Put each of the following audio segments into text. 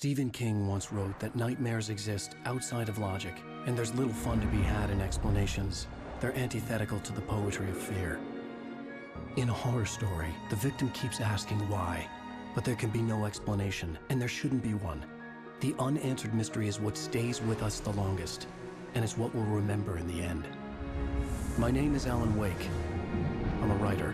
Stephen King once wrote that nightmares exist outside of logic, and there's little fun to be had in explanations. They're antithetical to the poetry of fear. In a horror story, the victim keeps asking why, but there can be no explanation, and there shouldn't be one. The unanswered mystery is what stays with us the longest, and it's what we'll remember in the end. My name is Alan Wake. I'm a writer.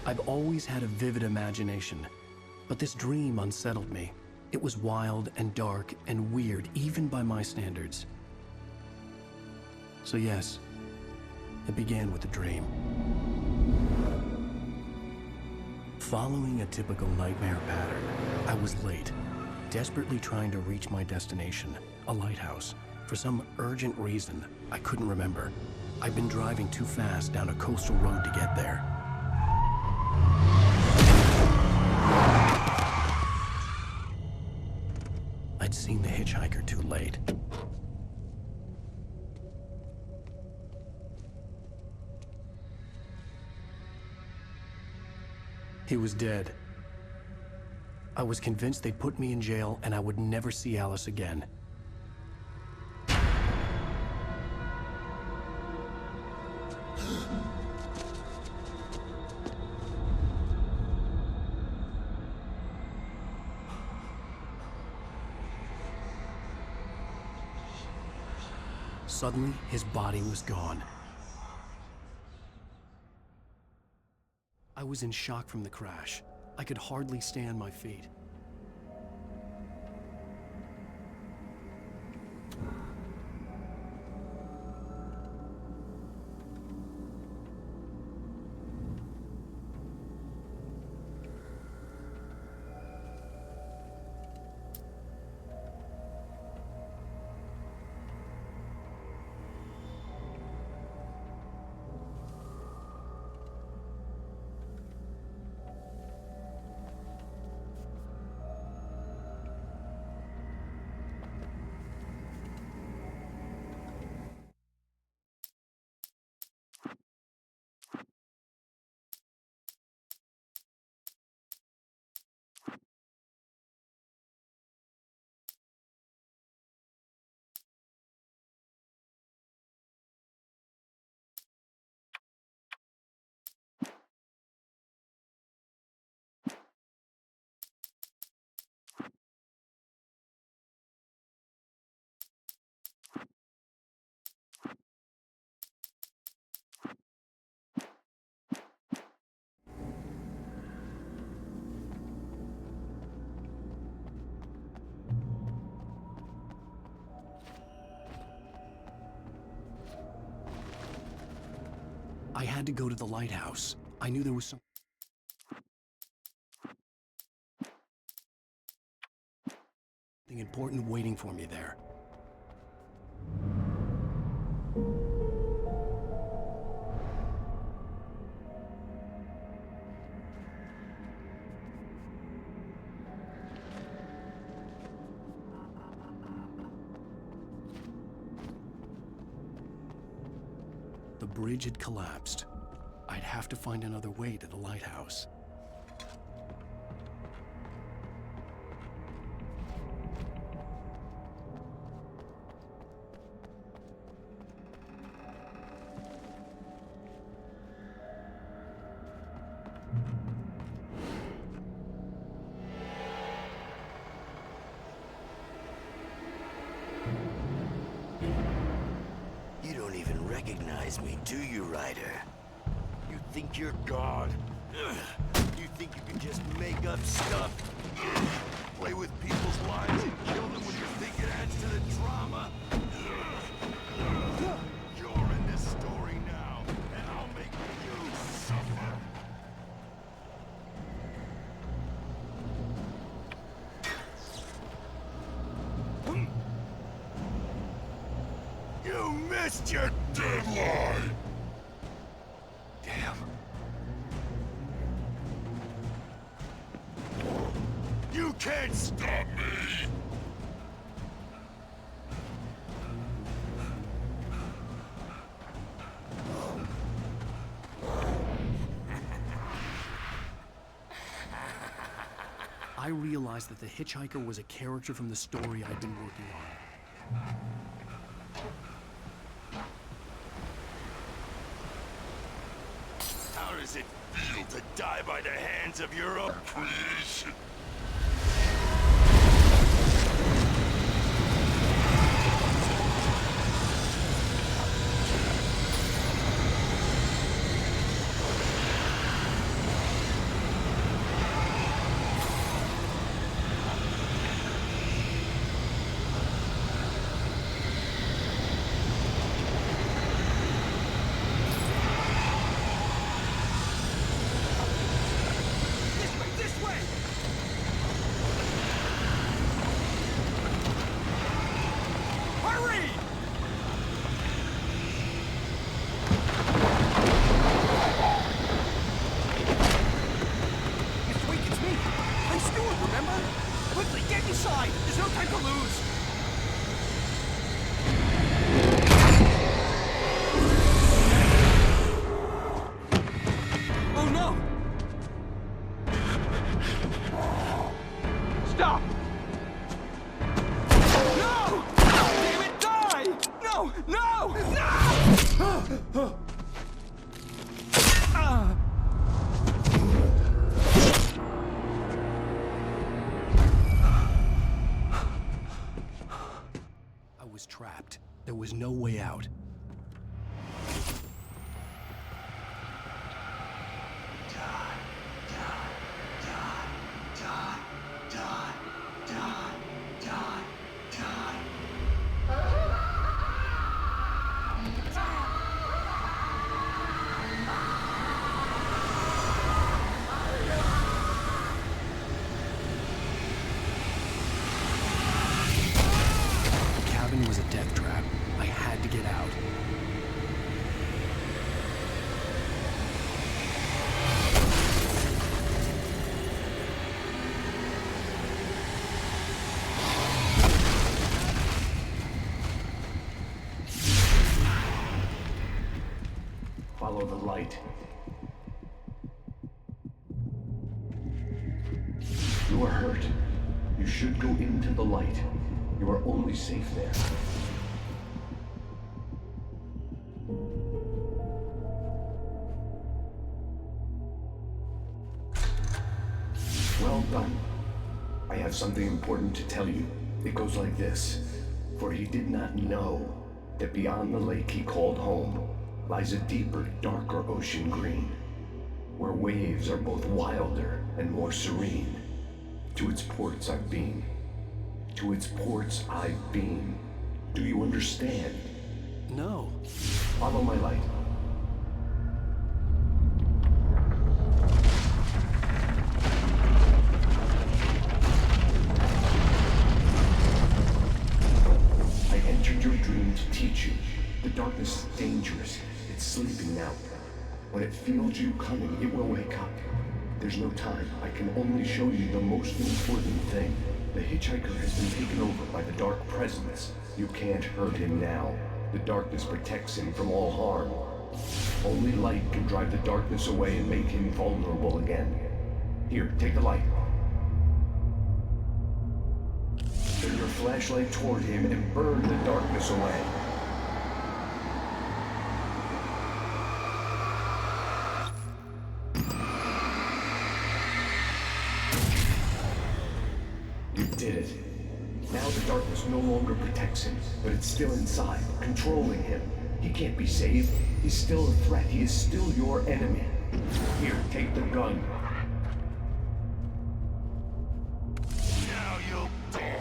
I've always had a vivid imagination, but this dream unsettled me. It was wild and dark and weird, even by my standards. So yes, it began with a dream. Following a typical nightmare pattern, I was late, desperately trying to reach my destination, a lighthouse. For some urgent reason, I couldn't remember. I'd been driving too fast down a coastal road to get there. I'd seen the hitchhiker too late. He was dead. I was convinced they'd put me in jail and I would never see Alice again. Suddenly, his body was gone. I was in shock from the crash. I could hardly stay on my feet. I had to go to the lighthouse. I knew there was something important waiting for me there. The bridge had collapsed. I'd have to find another way to the lighthouse. You don't even recognize me, do you, Ryder? You think you're God? You think you can just make up stuff? Play with people's lives and kill them when you think it adds to the drama? You're in this story now, and I'll make you suffer. You missed your deadline! Damn. You can't stop me! I realized that the hitchhiker was a character from the story I'd been working on. How does it feel to die by the hands of your own creation? I was trapped. There was no way out. Was a death trap. I had to get out. Follow the light. You are hurt. You should go into the light. You are only safe there. Well done. I have something important to tell you. It goes like this. For he did not know that beyond the lake he called home lies a deeper, darker ocean green, where waves are both wilder and more serene. To its ports I've been. To its ports I've been. Do you understand? No. Follow my light. I entered your dream to teach you. The darkness is dangerous. It's sleeping now. When it feels you coming, it will wake up. There's no time. I can only show you the most important thing. The hitchhiker has been taken over by the dark presence. You can't hurt him now. The darkness protects him from all harm. Only light can drive the darkness away and make him vulnerable again. Here, take the light. Turn your flashlight toward him and burn the darkness away. You did it. Now the darkness no longer protects him, but it's still inside, controlling him. He can't be saved. He's still a threat. He is still your enemy. Here, take the gun. Now you'll die.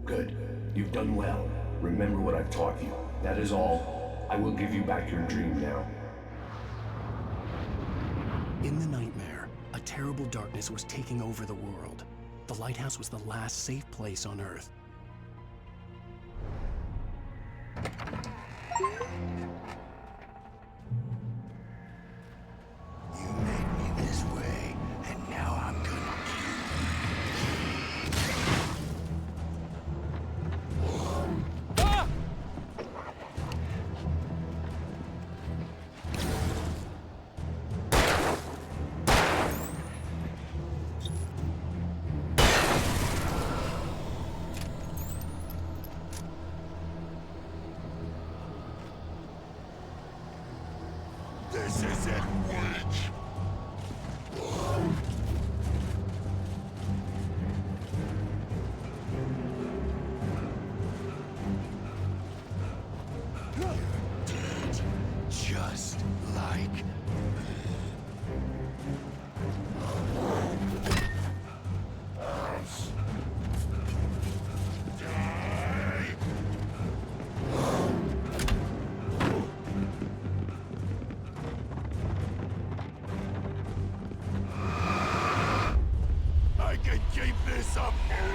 Good. You've done well. Remember what I've taught you. That is all. I will give you back your dream now. In the nightmare, a terrible darkness was taking over the world. The lighthouse was the last safe place on Earth. You made me this way, and now I'm gonna kill you. This isn't weak! Dead. Just like... us. Die! I can keep this up forever!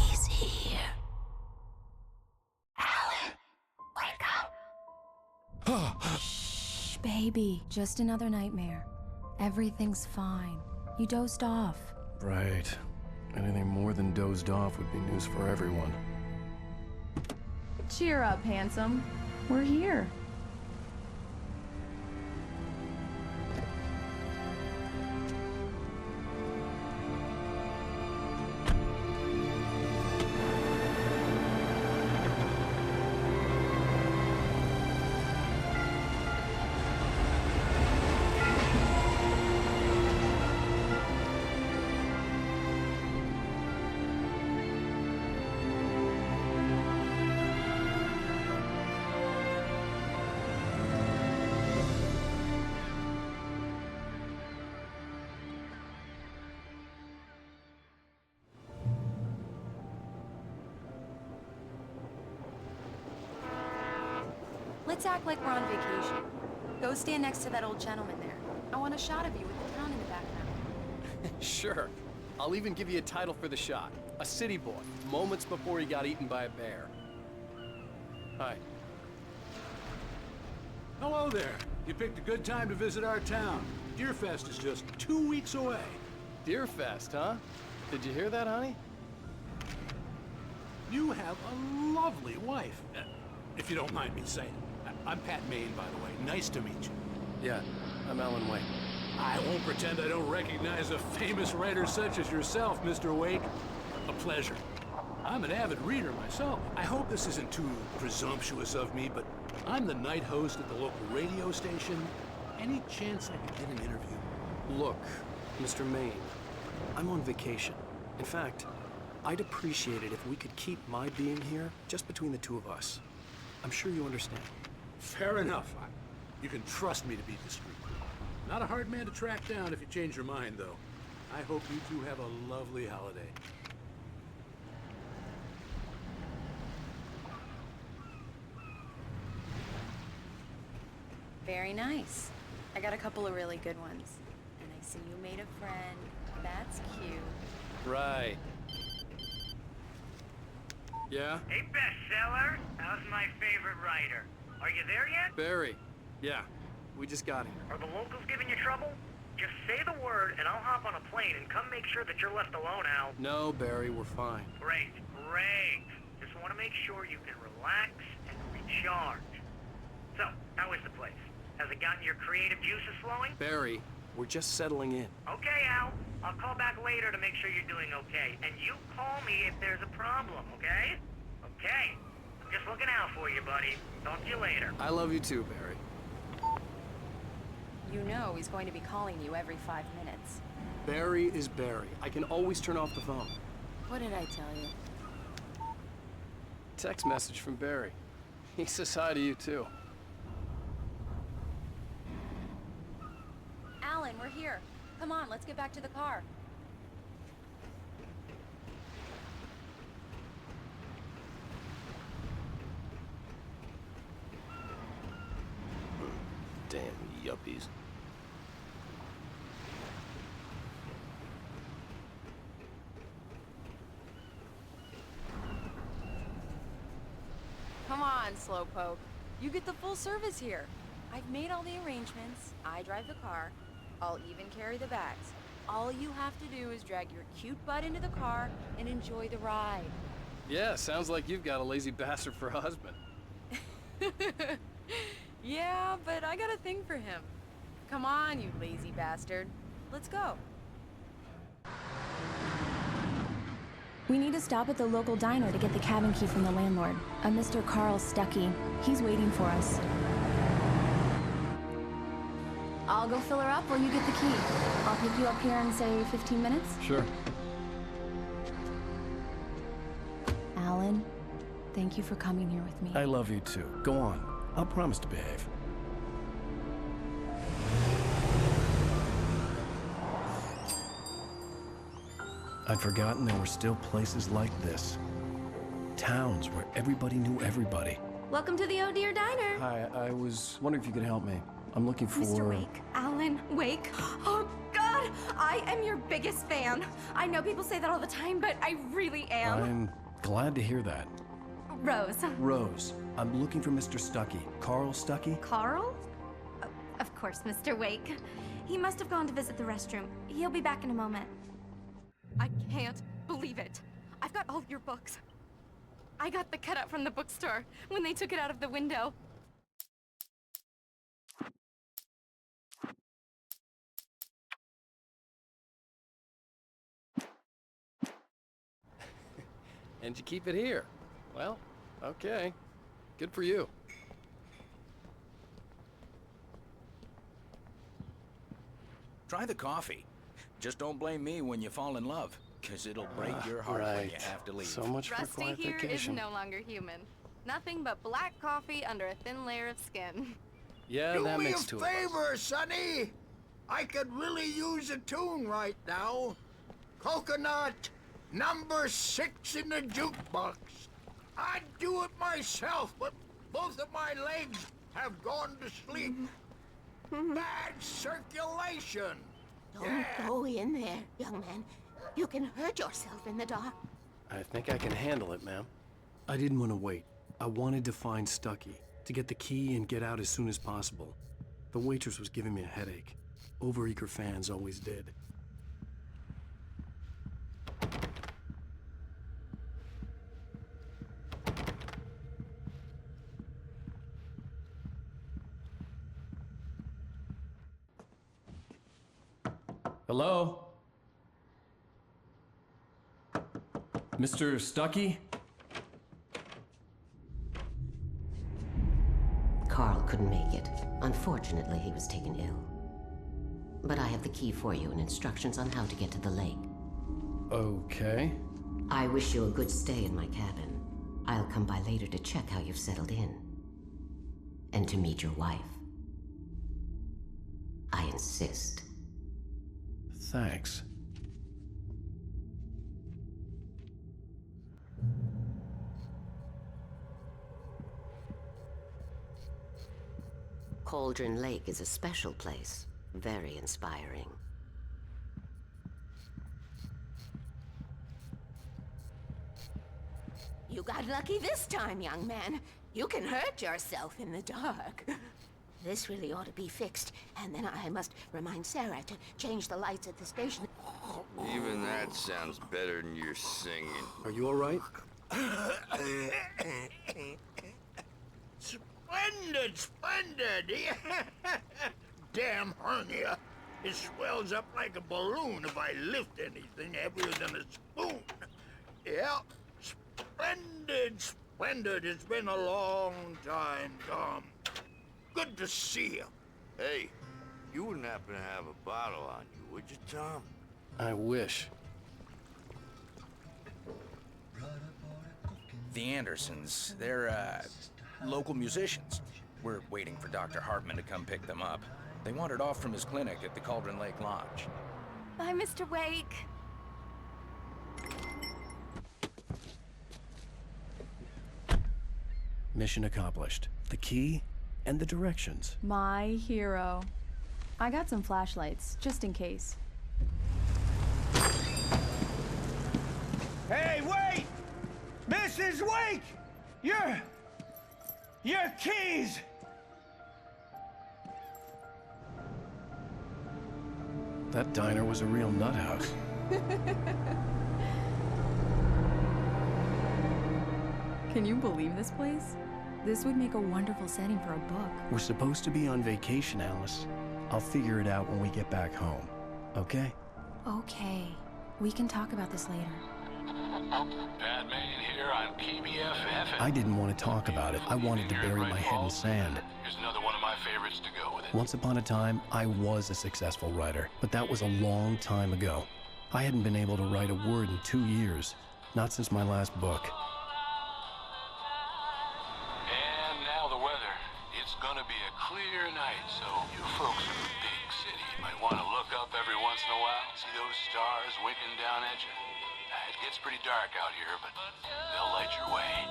He's here. Alan, wake up. Shh, baby. Just another nightmare. Everything's fine. You dozed off. Right. Anything more than dozed off would be news for everyone. Cheer up, handsome. We're here. Let's act like we're on vacation. Go stand next to that old gentleman there. I want a shot of you with the town in the background. Sure. I'll even give you a title for the shot. A city boy, moments before he got eaten by a bear. Hi. Hello there. You picked a good time to visit our town. Deerfest is just 2 weeks away. Deerfest, huh? Did you hear that, honey? You have a lovely wife. If you don't mind me saying. I'm Pat Maine, by the way. Nice to meet you. Yeah, I'm Alan Wake. I won't pretend I don't recognize a famous writer such as yourself, Mr. Wake. A pleasure. I'm an avid reader myself. I hope this isn't too presumptuous of me, but I'm the night host at the local radio station. Any chance I could get an interview? Look, Mr. Maine, I'm on vacation. In fact, I'd appreciate it if we could keep my being here just between the two of us. I'm sure you understand. Fair enough. You can trust me to be discreet. Not a hard man to track down if you change your mind, though. I hope you two have a lovely holiday. Very nice. I got a couple of really good ones. And I see you made a friend. That's cute. Right. Yeah? Hey, bestseller. How's my favorite writer? Are you there yet? Barry. Yeah, we just got here. Are the locals giving you trouble? Just say the word, and I'll hop on a plane and come make sure that you're left alone, Al. No, Barry, we're fine. Great, great. Just want to make sure you can relax and recharge. So, how is the place? Has it gotten your creative juices flowing? Barry, we're just settling in. Okay, Al. I'll call back later to make sure you're doing okay. And you call me if there's a problem, okay? Okay. Just looking out for you, buddy. Talk to you later. I love you too, Barry. You know he's going to be calling you every 5 minutes. Barry is Barry. I can always turn off the phone. What did I tell you? Text message from Barry. He says hi to you too. Alan, we're here. Come on, let's get back to the car. Damn yuppies. Come on, Slowpoke. You get the full service here. I've made all the arrangements. I drive the car. I'll even carry the bags. All you have to do is drag your cute butt into the car and enjoy the ride. Yeah, sounds like you've got a lazy bastard for a husband. Yeah, but I got a thing for him. Come on, you lazy bastard. Let's go. We need to stop at the local diner to get the cabin key from the landlord, a Mr. Carl Stuckey. He's waiting for us. I'll go fill her up while you get the key. I'll pick you up here in, say, 15 minutes? Sure. Alan, thank you for coming here with me. I love you too. Go on. I'll promise to behave. I'd forgotten there were still places like this. Towns where everybody knew everybody. Welcome to the Oh Dear Diner. Hi, I was wondering if you could help me. I'm looking for... Mr. Wake. Alan Wake. Oh, God! I am your biggest fan. I know people say that all the time, but I really am. I'm glad to hear that. Rose. Rose, I'm looking for Mr. Stuckey. Carl Stuckey? Carl? Oh, of course, Mr. Wake. He must have gone to visit the restroom. He'll be back in a moment. I can't believe it. I've got all your books. I got the cutout from the bookstore when they took it out of the window. And you keep it here. Well, okay. Good for you. Try the coffee. Just don't blame me when you fall in love, because it'll break your heart when you have to leave. So much for Rusty here is clarification. no longer human. Nothing but black coffee under a thin layer of skin. Yeah, Do that me a makes two of us. favor, Sonny. I could really use a tune right now. Coconut, number 6 in the jukebox. I'd do it myself, but both of my legs have gone to sleep. Bad circulation. Don't go in there, young man. You can hurt yourself in the dark. I think I can handle it, ma'am. I didn't want to wait. I wanted to find Stuckey, to get the key and get out as soon as possible. The waitress was giving me a headache. Overeager fans always did. Hello? Mr. Stuckey? Carl couldn't make it. Unfortunately, he was taken ill. But I have the key for you and instructions on how to get to the lake. Okay. I wish you a good stay in my cabin. I'll come by later to check how you've settled in. And to meet your wife. I insist. Thanks. Cauldron Lake is a special place. Very inspiring. You got lucky this time, young man. You can hurt yourself in the dark. This really ought to be fixed, and then I must remind Sarah to change the lights at the station. Even that sounds better than your singing. Are you all right? Splendid, splendid! Damn hernia. It swells up like a balloon if I lift anything heavier than a spoon. Yeah, splendid, splendid. It's been a long time, Tom. Good to see you. Hey, you wouldn't happen to have a bottle on you, would you, Tom? I wish. The Andersons, they're, local musicians. We're waiting for Dr. Hartman to come pick them up. They wandered off from his clinic at the Cauldron Lake Lodge. Bye, Mr. Wake. Mission accomplished. The key and the directions. My hero. I got some flashlights, just in case. Hey, wait! Mrs. Wake! Your keys! That diner was a real nut house. Can you believe this place? This would make a wonderful setting for a book. We're supposed to be on vacation, Alice. I'll figure it out when we get back home. Okay? Okay. We can talk about this later. Pat Main here on KBF-FM. I didn't want to talk about it. I wanted to bury my head in sand. Here's another one of my favorites to go with it. Once upon a time, I was a successful writer, but that was a long time ago. I hadn't been able to write a word in 2 years. Not since my last book. And now the weather. It's gonna be a clear night, so you folks in the big city might want to look up every once in a while, see those stars winking down at you. It gets pretty dark out here, but they'll light your way.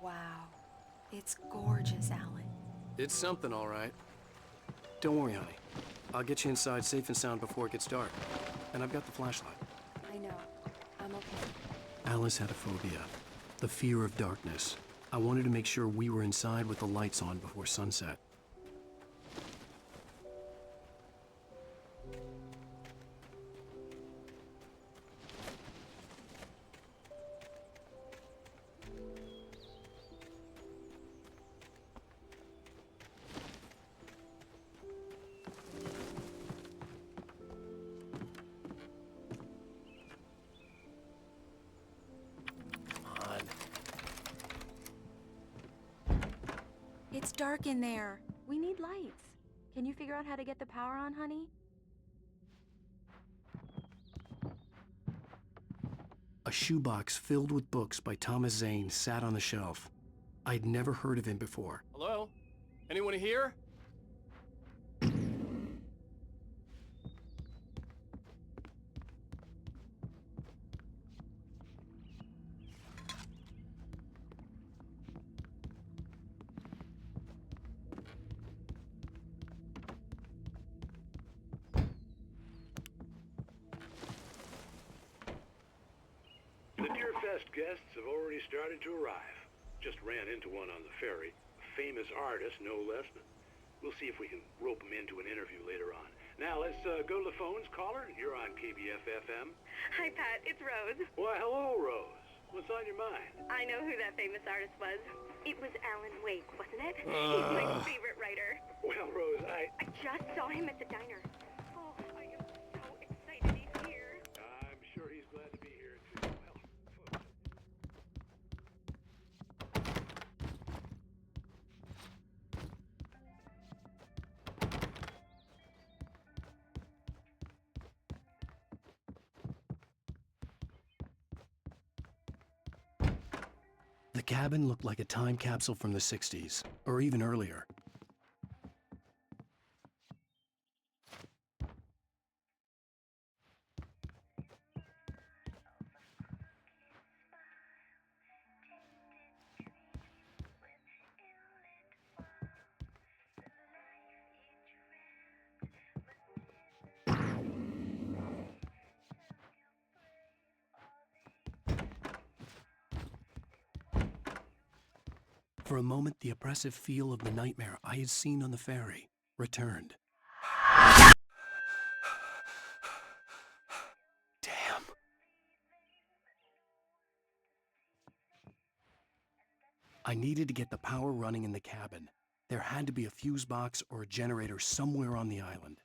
Wow. It's gorgeous, Alan. It's something, all right. Don't worry, honey. I'll get you inside safe and sound before it gets dark. And I've got the flashlight. I know. I'm okay. Alice had a phobia. The fear of darkness. I wanted to make sure we were inside with the lights on before sunset. It's dark in there. We need lights. Can you figure out how to get the power on, honey? A shoebox filled with books by Thomas Zane sat on the shelf. I'd never heard of him before. Hello? Anyone here? The Deerfest guests have already started to arrive. Just ran into one on the ferry. A famous artist, no less. But we'll see if we can rope him into an interview later on. Now, let's go to the phones. Caller, you're on KBF-FM. Hi, Pat. It's Rose. Why, hello, Rose. What's on your mind? I know who that famous artist was. It was Alan Wake, wasn't it? He's my favorite writer. Well, Rose, I just saw him at the diner. Oh, I am so excited he's here. I'm sure he's glad to be here, too. Well, The cabin looked like a time capsule from the 60s, or even earlier. For a moment, the oppressive feel of the nightmare I had seen on the ferry returned. Damn. I needed to get the power running in the cabin. There had to be a fuse box or a generator somewhere on the island.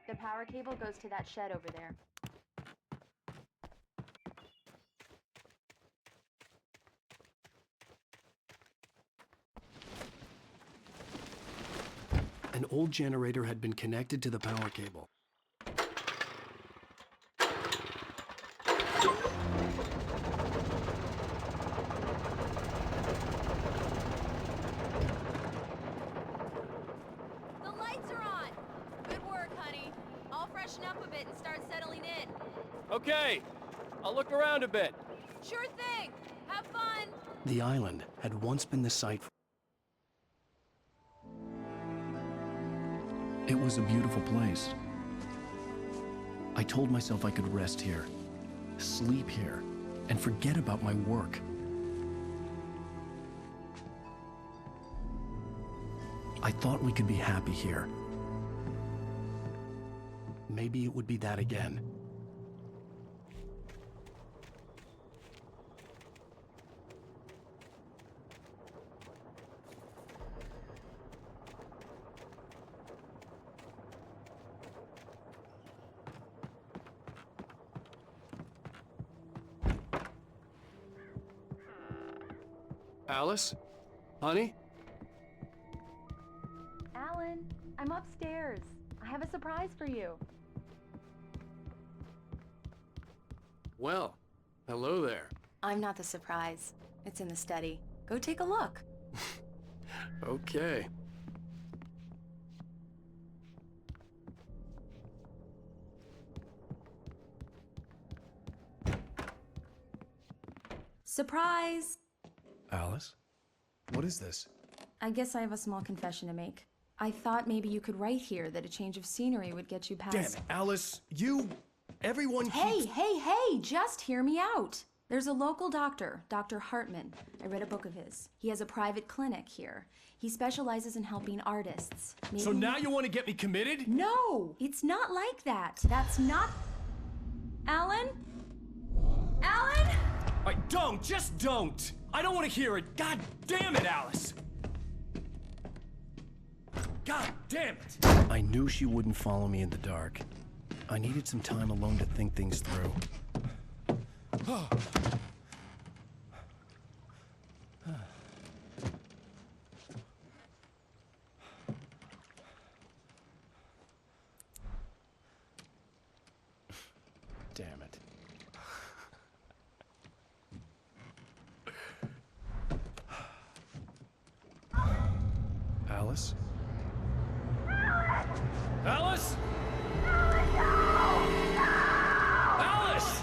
The power cable goes to that shed over there. An old generator had been connected to the power cable. The lights are on! Good work, honey. I'll freshen up a bit and start settling in. Okay, I'll look around a bit. Sure thing! Have fun! The island had once been the site for... It was a beautiful place. I told myself I could rest here, sleep here, and forget about my work. I thought we could be happy here. Maybe it would be that again. Alice? Honey? Alan, I'm upstairs. I have a surprise for you. Well, hello there. I'm not the surprise. It's in the study. Go take a look. Okay. Surprise! Alice? What is this? I guess I have a small confession to make. I thought maybe you could write here that a change of scenery would get you past... Damn it, Alice! Everyone Hey, just hear me out! There's a local doctor, Dr. Hartman. I read a book of his. He has a private clinic here. He specializes in helping artists. Maybe... So now you want to get me committed? No! It's not like that. That's not... Alan? Alan? Just don't! I don't want to hear it! God damn it, Alice! God damn it! I knew she wouldn't follow me in the dark. I needed some time alone to think things through. Damn it. Alice? Alice? Alice!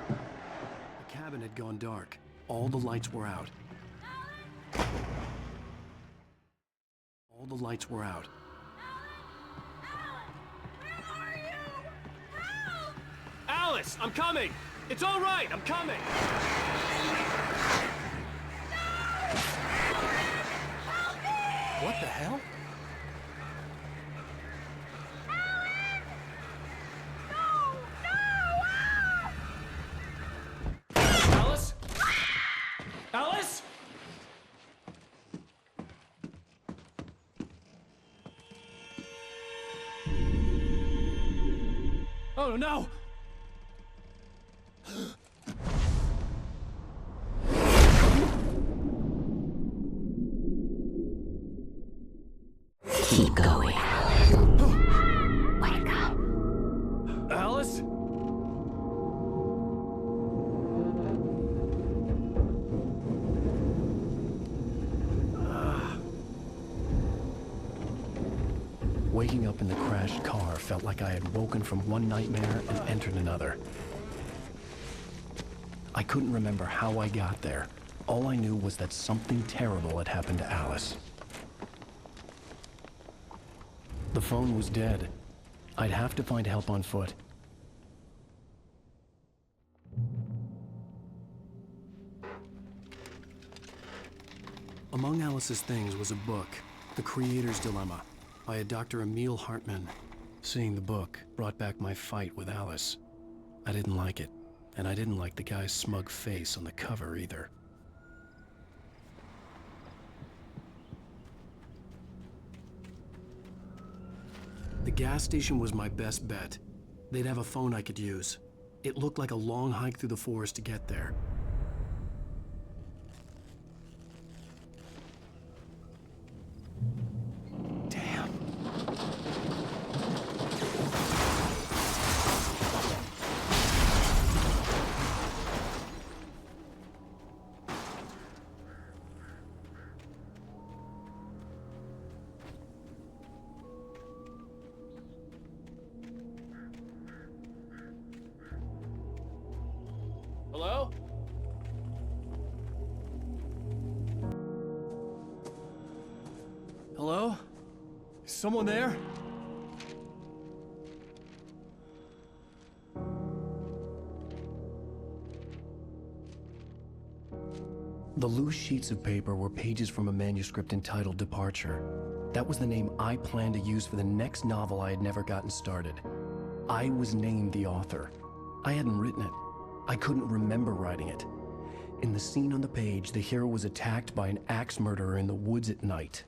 The cabin had gone dark. All the lights were out. All the lights were out. Alice, I'm coming! It's all right, I'm coming! What the hell? Alice? Alice? Oh no! Keep going. Wake up. Alice? Waking up in the crashed car felt like I had woken from one nightmare and entered another. I couldn't remember how I got there, All I knew was that something terrible had happened to Alice. The phone was dead. I'd have to find help on foot. Among Alice's things was a book, The Creator's Dilemma, by a Dr. Emil Hartman. Seeing the book brought back my fight with Alice. I didn't like it, and I didn't like the guy's smug face on the cover either. The gas station was my best bet. They'd have a phone I could use. It looked like a long hike through the forest to get there. Hello? Hello? Is someone there? The loose sheets of paper were pages from a manuscript entitled Departure. That was the name I planned to use for the next novel I had never gotten started. I was named the author. I hadn't written it. I couldn't remember writing it. In the scene on the page, the hero was attacked by an axe murderer in the woods at night.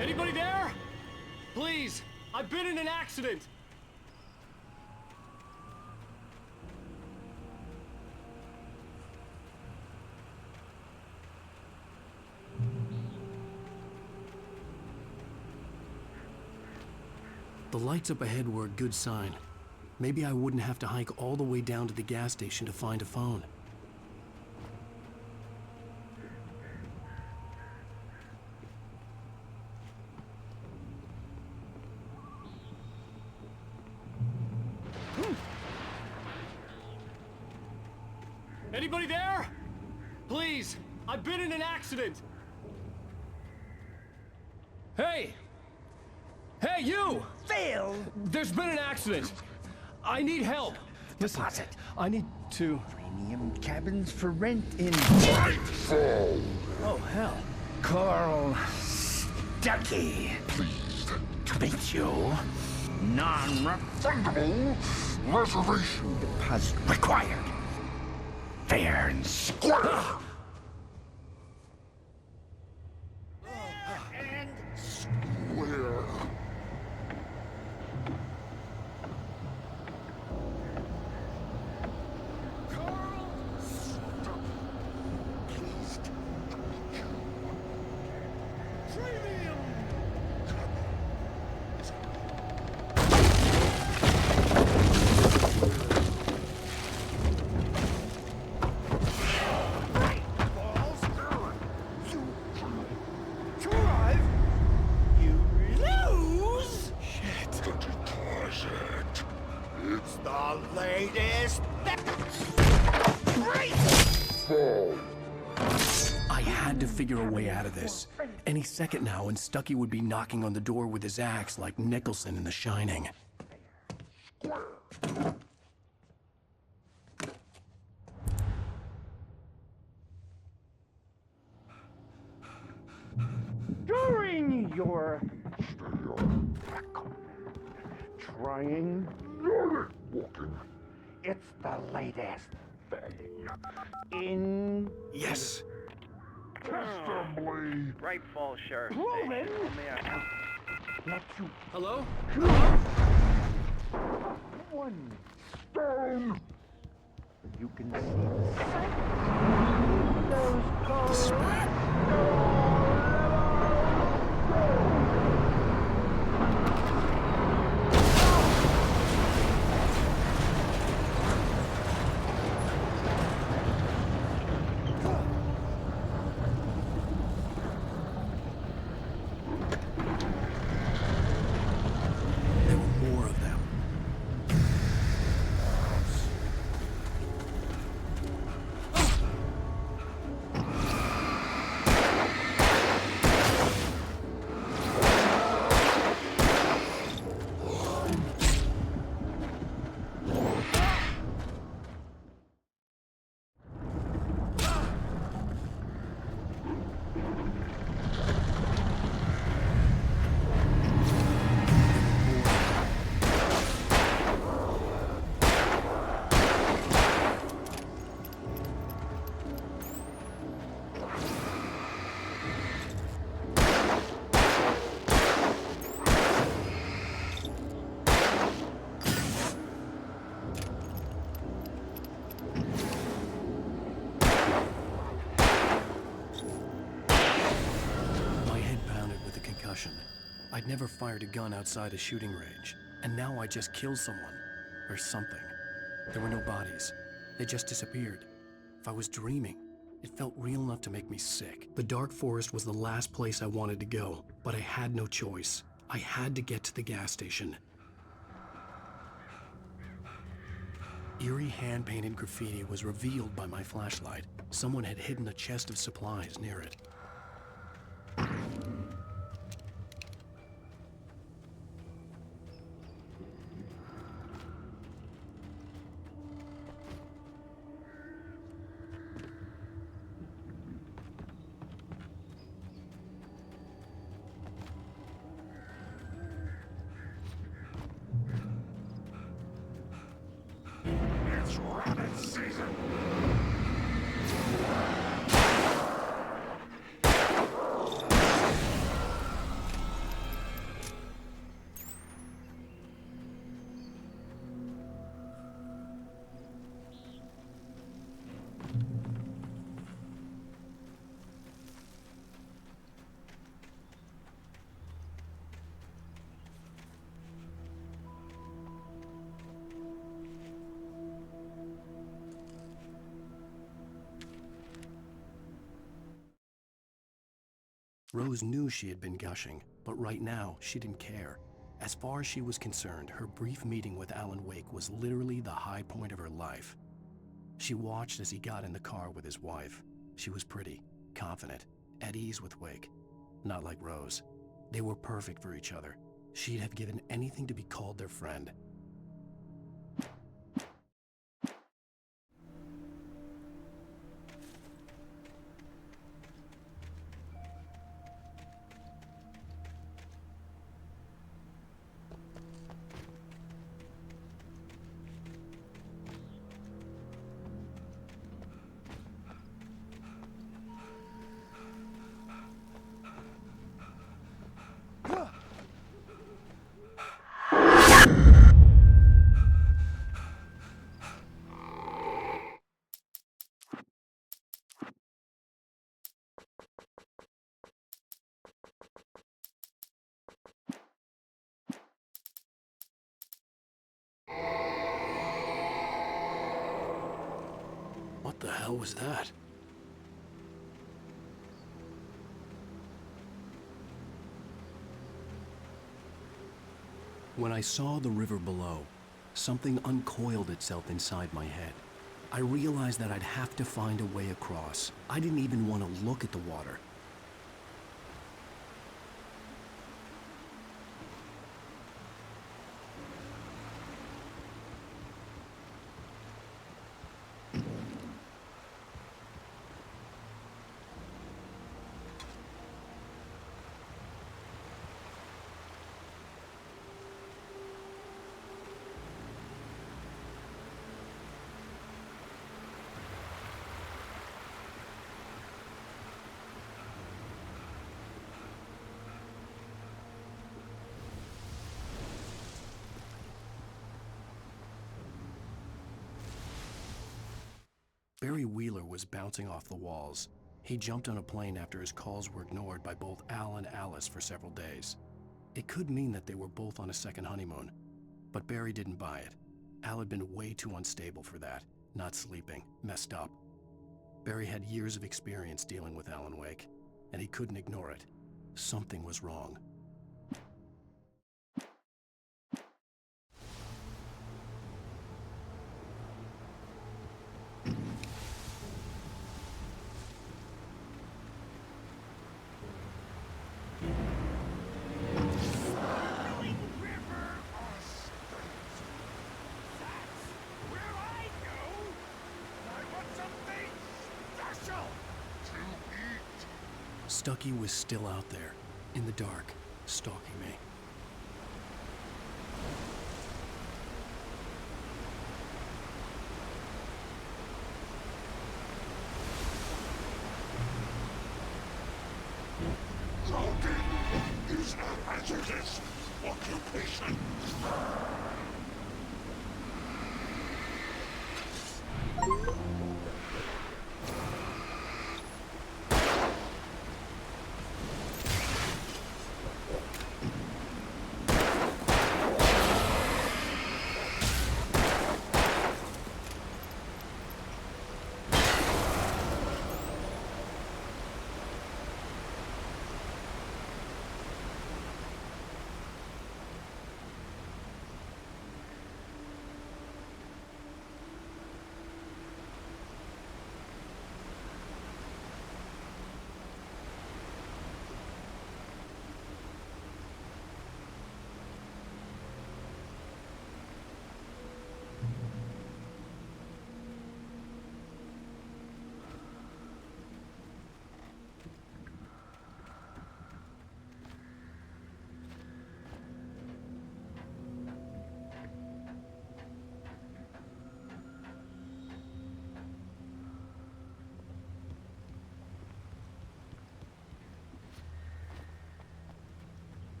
Anybody there? Please, I've been in an accident. The lights up ahead were a good sign. Maybe I wouldn't have to hike all the way down to the gas station to find a phone. Anybody there? Please, I've been in an accident. Hey! Hey, you! Phil! There's been an accident. I need help. Listen, I need to... Premium cabins for rent in... Nightfall! Oh, hell. Carl Stuckey. Pleased to meet you. Non-refundable reservation deposit required. Fair and square. and square. Carl Stuckey. Pleased to meet you. Premium. I had to figure a way out of this. Any second now, and Stuckey would be knocking on the door with his axe like Nicholson in The Shining. During your trying Walking. it's the latest thing in Yes. Assembly. Right Falls Sheriff Roland. Station. let you Hello? one Down. you can see the those colors. I'd never fired a gun outside a shooting range, and now I just killed someone. Or something. There were no bodies. They just disappeared. If I was dreaming, it felt real enough to make me sick. The dark forest was the last place I wanted to go, but I had no choice. I had to get to the gas station. Eerie hand-painted graffiti was revealed by my flashlight. Someone had hidden a chest of supplies near it. It's rabbit season! Rose knew she had been gushing, but right now, she didn't care. As far as she was concerned, her brief meeting with Alan Wake was literally the high point of her life. She watched as he got in the car with his wife. She was pretty, confident, at ease with Wake. Not like Rose. They were perfect for each other. She'd have given anything to be called their friend. What the hell was that? When I saw the river below, something uncoiled itself inside my head. I realized that I'd have to find a way across. I didn't even want to look at the water. Barry Wheeler was bouncing off the walls. He jumped on a plane after his calls were ignored by both Al and Alice for several days. It could mean that they were both on a second honeymoon, but Barry didn't buy it. Al had been way too unstable for that, not sleeping, messed up. Barry had years of experience dealing with Alan Wake, and he couldn't ignore it. Something was wrong. Stucky was still out there, in the dark, stalking me. Logging is a hazardous occupation.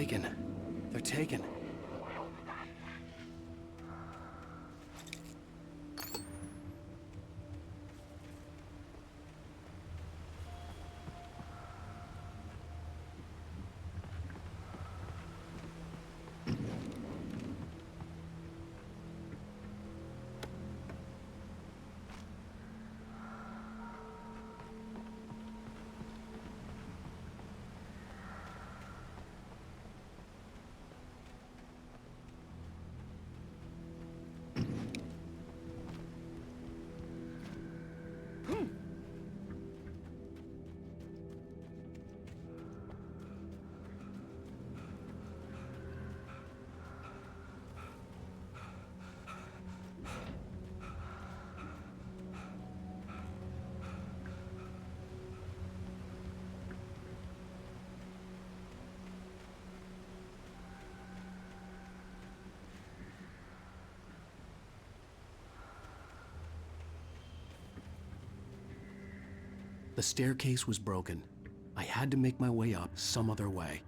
taken. They're taken. The staircase was broken. I had to make my way up some other way.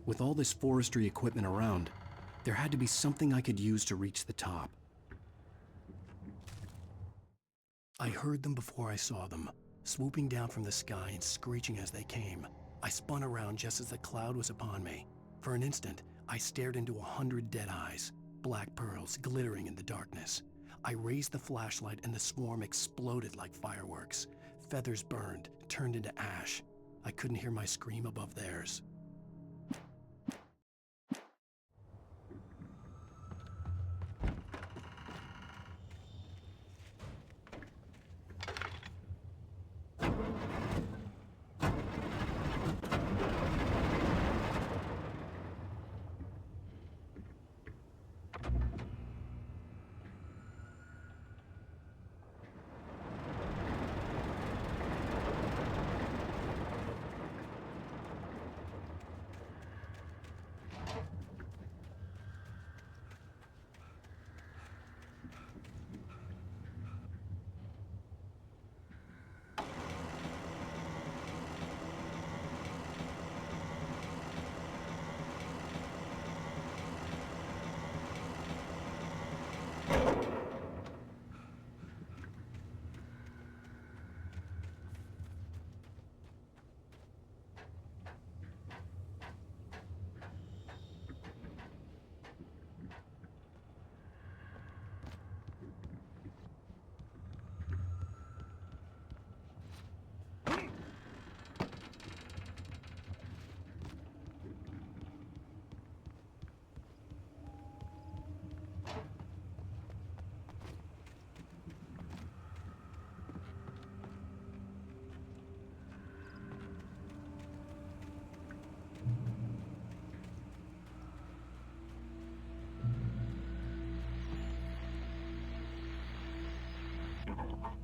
With all this forestry equipment around, there had to be something I could use to reach the top. I heard them before I saw them, swooping down from the sky and screeching as they came. I spun around just as the cloud was upon me. For an instant, I stared into 100 dead eyes, black pearls glittering in the darkness. I raised the flashlight and the swarm exploded like fireworks. Feathers burned, turned into ash. I couldn't hear my scream above theirs.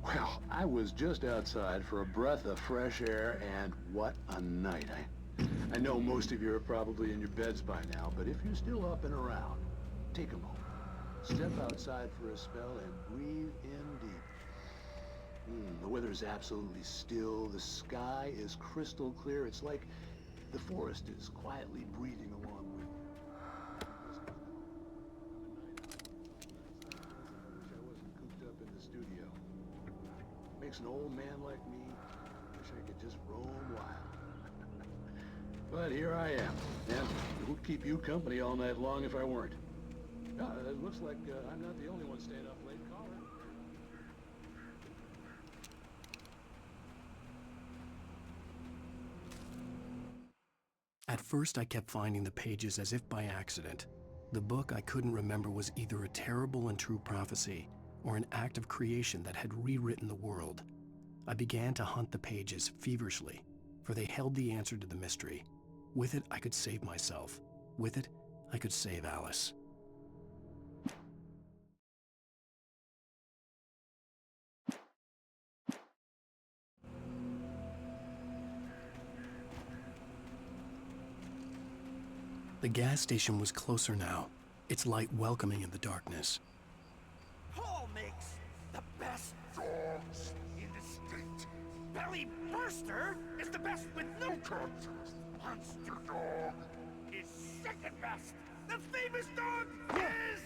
Well, I was just outside for a breath of fresh air, and what a night. I know most of you are probably in your beds by now, but if you're still up and around, take a moment. Step outside for a spell and breathe in deep. The weather is absolutely still. The sky is crystal clear. It's like the forest is quietly breathing along with you. I wish I wasn't cooped up in the studio. Makes an old man like me wish I could just roam wild. But here I am, and it would keep you company all night long if I weren't. It looks like I'm not the only one staying up late. Caller. At first, I kept finding the pages as if by accident. The book I couldn't remember was either a terrible and true prophecy or an act of creation that had rewritten the world. I began to hunt the pages feverishly, for they held the answer to the mystery. With it, I could save myself. With it, I could save Alice. The gas station was closer now, its light welcoming in the darkness. Paul makes the best dogs in the state. Belly Burster is the best with no contest. Monster Dog is second best. The famous dog is...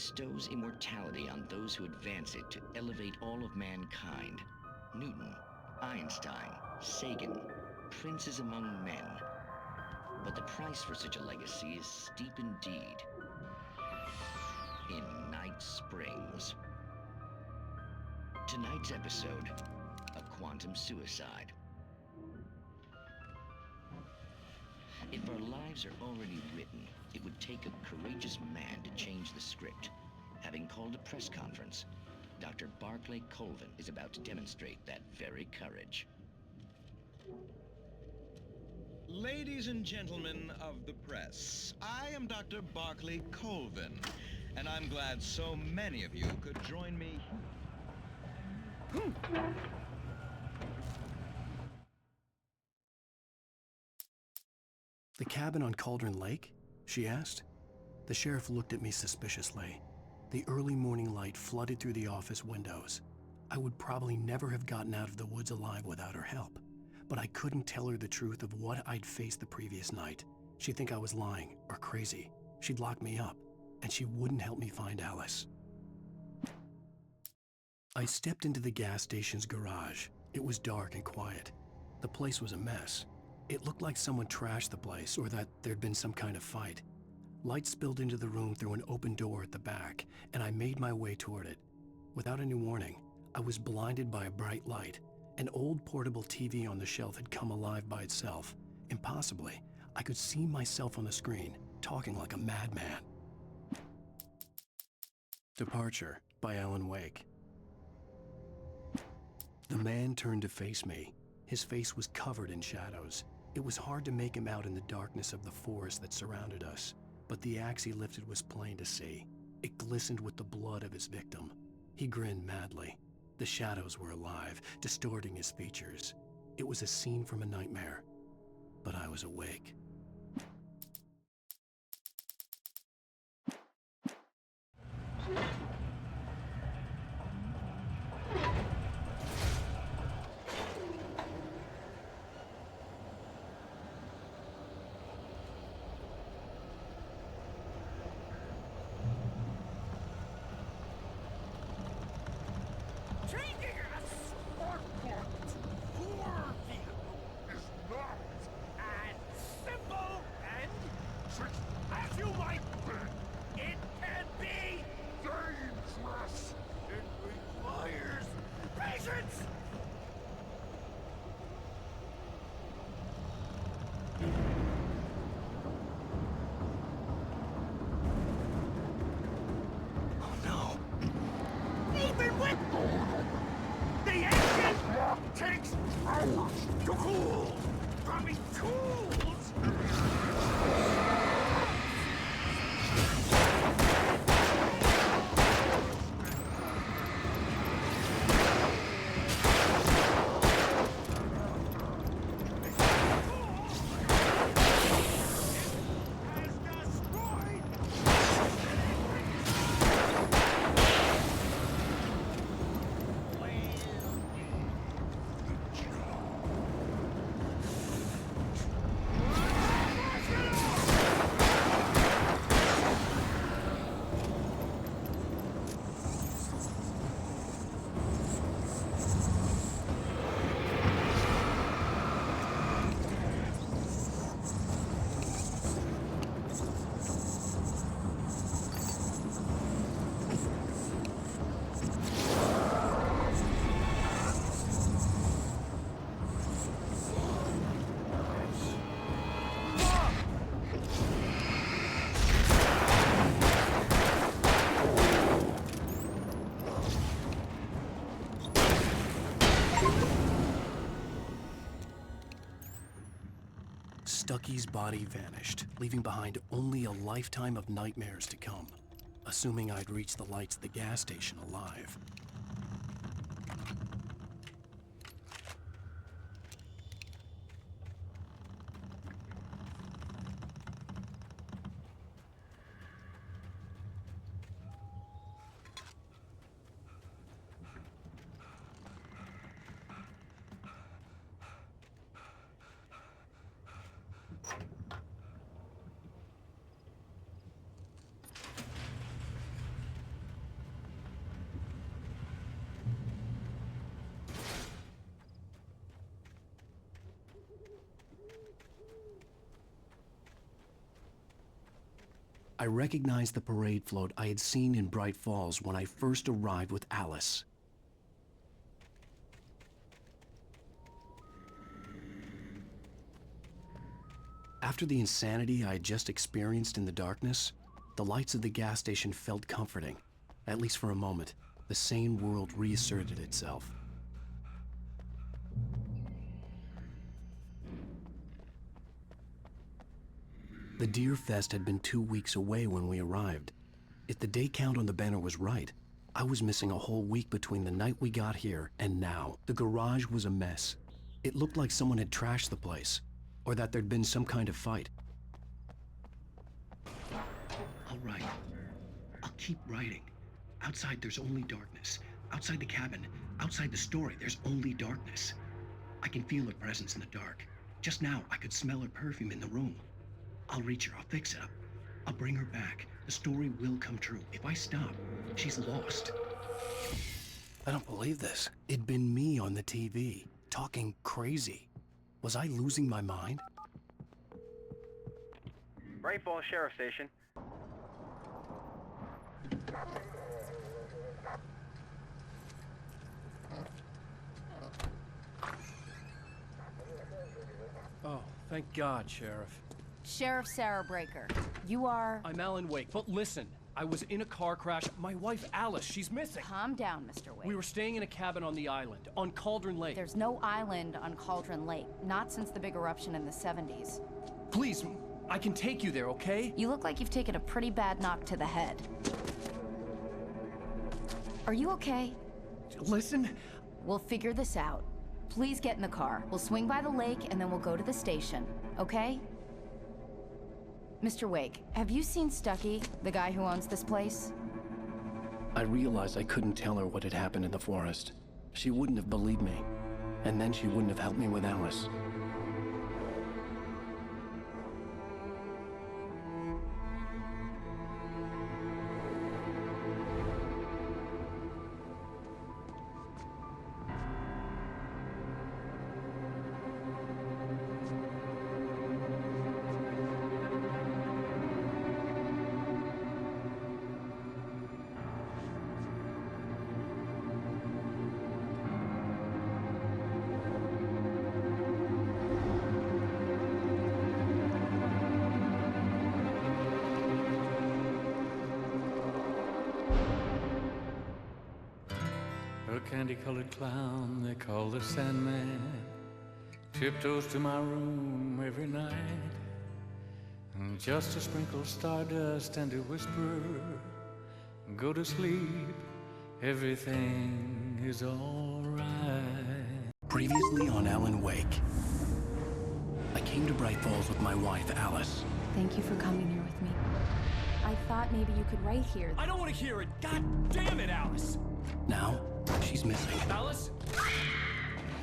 bestows immortality on those who advance it to elevate all of mankind. Newton, Einstein, Sagan, princes among men. But the price for such a legacy is steep indeed. In Night Springs. Tonight's episode, a quantum suicide. If our lives are already written, it would take a courageous man to change the script. Having called a press conference, Dr. Barclay Colvin is about to demonstrate that very courage. Ladies and gentlemen of the press, I am Dr. Barclay Colvin, and I'm glad so many of you could join me. The cabin on Cauldron Lake? She asked. The sheriff looked at me suspiciously. The early morning light flooded through the office windows. I would probably never have gotten out of the woods alive without her help, but I couldn't tell her the truth of what I'd faced the previous night. She'd think I was lying or crazy. She'd lock me up, and she wouldn't help me find Alice. I stepped into the gas station's garage. It was dark and quiet. The place was a mess. It looked like someone trashed the place or that there'd been some kind of fight. Light spilled into the room through an open door at the back, and I made my way toward it. Without any warning, I was blinded by a bright light. An old portable TV on the shelf had come alive by itself. Impossibly, I could see myself on the screen, talking like a madman. Departure by Alan Wake. The man turned to face me. His face was covered in shadows. It was hard to make him out in the darkness of the forest that surrounded us, but the axe he lifted was plain to see. It glistened with the blood of his victim. He grinned madly. The shadows were alive, distorting his features. It was a scene from a nightmare, but I was awake. Takes hours to cool! Dropping tools! Stucky's body vanished, leaving behind only a lifetime of nightmares to come, assuming I'd reached the lights at the gas station alive. I recognized the parade float I had seen in Bright Falls when I first arrived with Alice. After the insanity I had just experienced in the darkness, the lights of the gas station felt comforting. At least for a moment, the sane world reasserted itself. The Deer Fest had been 2 weeks away when we arrived. If the day count on the banner was right, I was missing a whole week between the night we got here and now. The garage was a mess. It looked like someone had trashed the place, or that there'd been some kind of fight. I'll write. I'll keep writing. Outside, there's only darkness. Outside the cabin, outside the story, there's only darkness. I can feel her presence in the dark. Just now, I could smell her perfume in the room. I'll reach her, I'll fix it up. I'll bring her back. The story will come true. If I stop, she's lost. I don't believe this. It'd been me on the TV, talking crazy. Was I losing my mind? Bright Falls Sheriff Station. Oh, thank God, Sheriff. Sheriff Sarah Breaker, you are... I'm Alan Wake, but listen, I was in a car crash. My wife, Alice, she's missing. Calm down, Mr. Wake. We were staying in a cabin on the island, on Cauldron Lake. There's no island on Cauldron Lake, not since the big eruption in the 70s. Please, I can take you there, okay? You look like you've taken a pretty bad knock to the head. Are you okay? Listen. We'll figure this out. Please get in the car. We'll swing by the lake and then we'll go to the station, okay? Mr. Wake, have you seen Stucky, the guy who owns this place? I realized I couldn't tell her what had happened in the forest. She wouldn't have believed me, and then she wouldn't have helped me with Alice. A candy-colored clown they call the Sandman tiptoes to my room every night, and just to sprinkle stardust and to whisper, go to sleep, everything is all right. Previously on Alan Wake. I came to Bright Falls with my wife, Alice. Thank you for coming here with me. I thought maybe you could write here. I don't want to hear it! God damn it, Alice! Now, she's missing. Alice?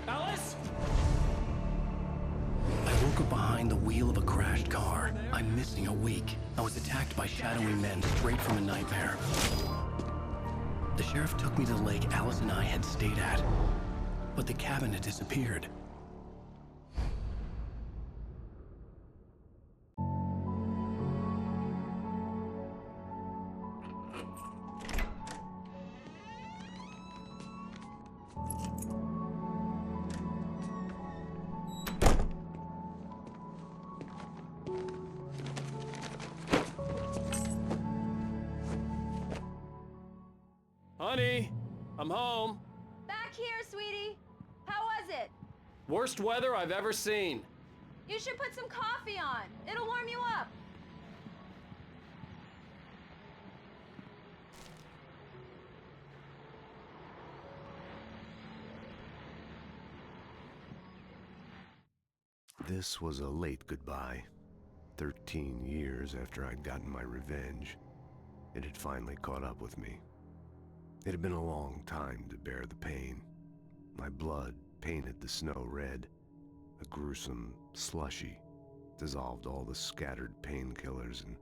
Alice? I woke up behind the wheel of a crashed car. I'm missing a week. I was attacked by shadowy men straight from a nightmare. The sheriff took me to the lake Alice and I had stayed at, but the cabin had disappeared. Honey, I'm home. Back here, sweetie. How was it? Worst weather I've ever seen. You should put some coffee on. It'll warm you up. This was a late goodbye. 13 years after I'd gotten my revenge, it had finally caught up with me. It had been a long time to bear the pain. My blood painted the snow red. A gruesome slushy dissolved all the scattered painkillers and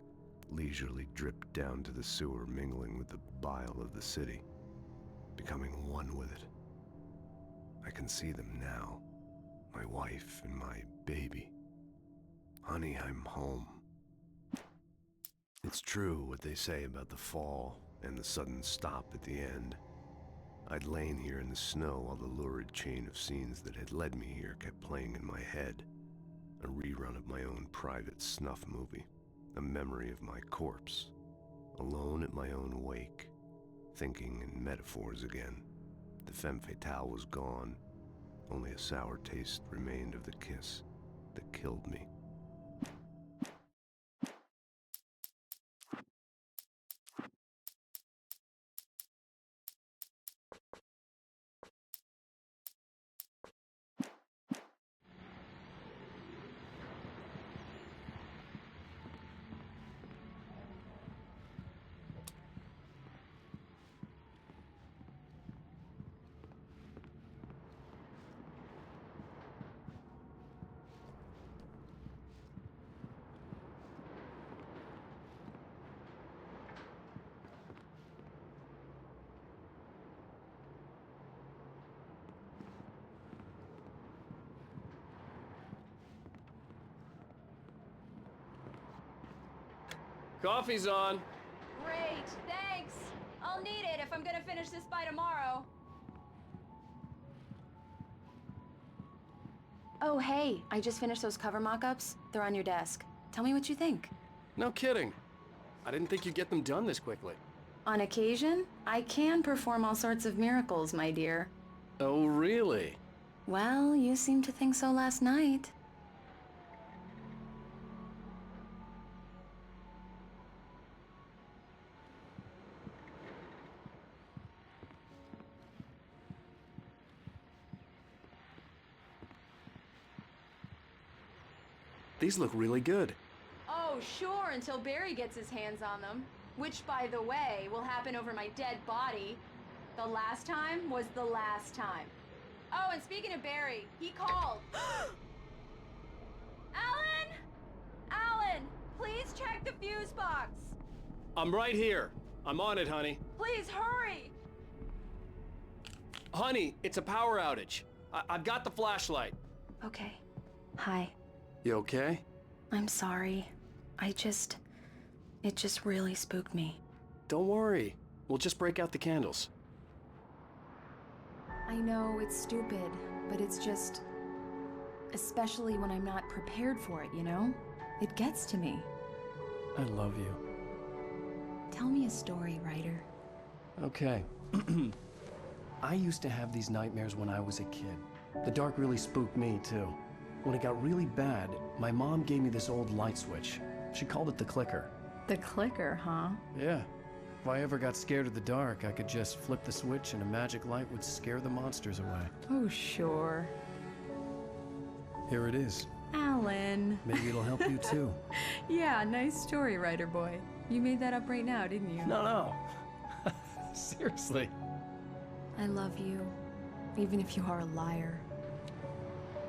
leisurely dripped down to the sewer, mingling with the bile of the city, becoming one with it. I can see them now, my wife and my baby. Honey, I'm home. It's true what they say about the fall and the sudden stop at the end. I'd lain here in the snow while the lurid chain of scenes that had led me here kept playing in my head. A rerun of my own private snuff movie. A memory of my corpse. Alone at my own wake. Thinking in metaphors again. The femme fatale was gone. Only a sour taste remained of the kiss that killed me. Coffee's on. Great, thanks. I'll need it if I'm gonna finish this by tomorrow. Oh, hey, I just finished those cover mock-ups. They're on your desk. Tell me what you think. No kidding. I didn't think you'd get them done this quickly. On occasion, I can perform all sorts of miracles, my dear. Oh, really? Well, you seemed to think so last night. These look really good. Oh, sure, until Barry gets his hands on them. Which, by the way, will happen over my dead body. The last time was the last time. Oh, and speaking of Barry, he called. Alan! Alan, please check the fuse box. I'm right here. I'm on it, honey. Please hurry! Honey, it's a power outage. I've got the flashlight. Okay. Hi. You okay? I'm sorry. It just really spooked me. Don't worry. We'll just break out the candles. I know it's stupid, but it's just... especially when I'm not prepared for it, you know? It gets to me. I love you. Tell me a story, writer. Okay. I used to have these nightmares when I was a kid. The dark really spooked me, too. When it got really bad, my mom gave me this old light switch. She called it the clicker. The clicker, huh? Yeah. If I ever got scared of the dark, I could just flip the switch and a magic light would scare the monsters away. Oh, sure. Here it is. Alan. Maybe it'll help you too. Yeah, nice story, writer boy. You made that up right now, didn't you? No. Seriously. I love you, even if you are a liar.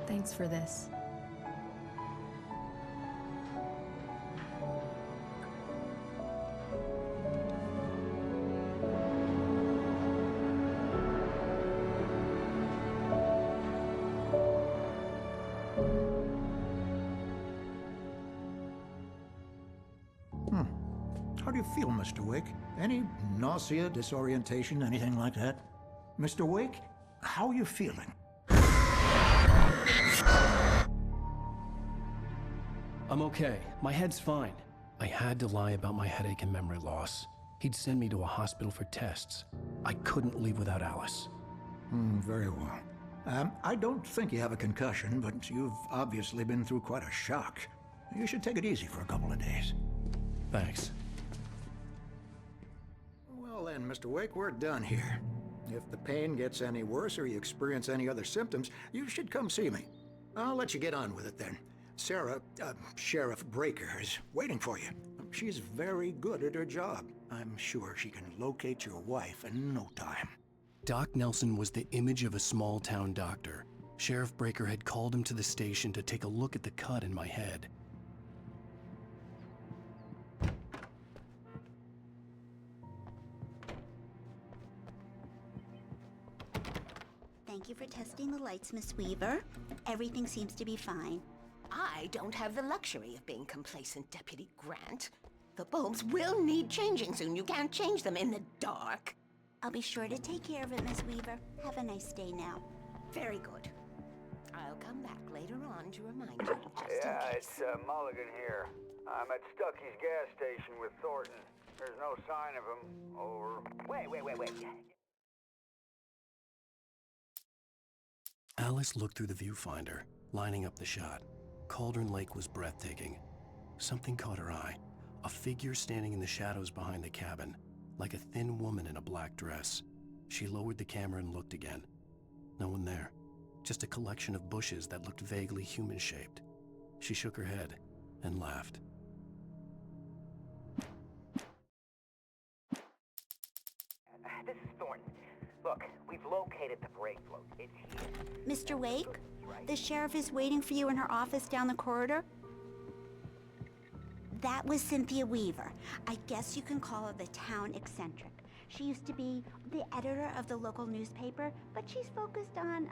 Thanks for this. How do you feel, Mr. Wake? Any nausea, disorientation, anything like that? Mr. Wake, how are you feeling? I'm okay. My head's fine. I had to lie about my headache and memory loss. He'd send me to a hospital for tests. I couldn't leave without Alice. Very well. I don't think you have a concussion, but you've obviously been through quite a shock. You should take it easy for a couple of days. Thanks. Well then, Mr. Wake, we're done here. If the pain gets any worse or you experience any other symptoms, you should come see me. I'll let you get on with it then. Sarah, Sheriff Breaker, is waiting for you. She's very good at her job. I'm sure she can locate your wife in no time. Doc Nelson was the image of a small-town doctor. Sheriff Breaker had called him to the station to take a look at the cut in my head. Thank you for testing the lights, Miss Weaver. Everything seems to be fine. I don't have the luxury of being complacent, Deputy Grant. The bulbs will need changing soon. You can't change them in the dark. I'll be sure to take care of it, Miss Weaver. Have a nice day now. Very good. I'll come back later on to remind you, just Yeah, in case. it's Mulligan here. I'm at Stucky's gas station with Thornton. There's no sign of him. Over. Wait. Alice looked through the viewfinder, lining up the shot. Cauldron Lake was breathtaking. Something caught her eye. A figure standing in the shadows behind the cabin, like a thin woman in a black dress. She lowered the camera and looked again. No one there. Just a collection of bushes that looked vaguely human-shaped. She shook her head and laughed. This is Thornton. Look, we've located the brake float. It's here. Mr. Wake, the sheriff is waiting for you in her office down the corridor. That was Cynthia Weaver. I guess you can call her the town eccentric. She used to be the editor of the local newspaper, but she's focused on,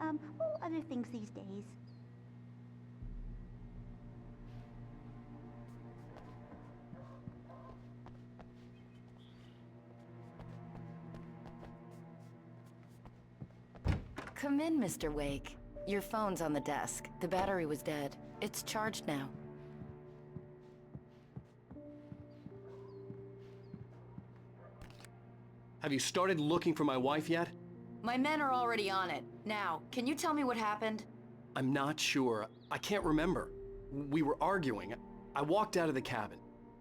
other things these days. Come in, Mr. Wake. Your phone's on the desk. The battery was dead. It's charged now. Have you started looking for my wife yet? My men are already on it. Now, can you tell me what happened? I'm not sure. I can't remember. We were arguing. I walked out of the cabin.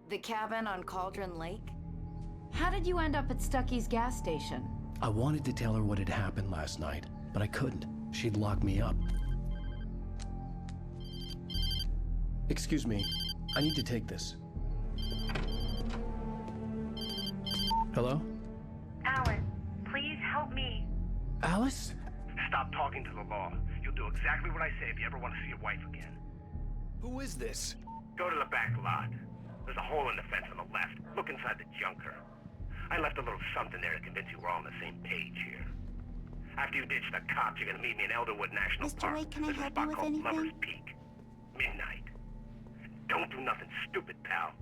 The cabin on Cauldron Lake? How did you end up at Stucky's gas station? I wanted to tell her what had happened last night, but I couldn't. She'd lock me up. Excuse me. I need to take this. Hello? Alan, please help me. Alice? Stop talking to the law. You'll do exactly what I say if you ever want to see your wife again. Who is this? Go to the back lot. There's a hole in the fence on the left. Look inside the junker. I left a little something there to convince you we're all on the same page here. After you ditch the cops, you're gonna meet me in Elderwood National Mr. Park. Wake, can I There's a help spot you with called anything? Lover's Peak. Midnight. Don't do nothing stupid, pal.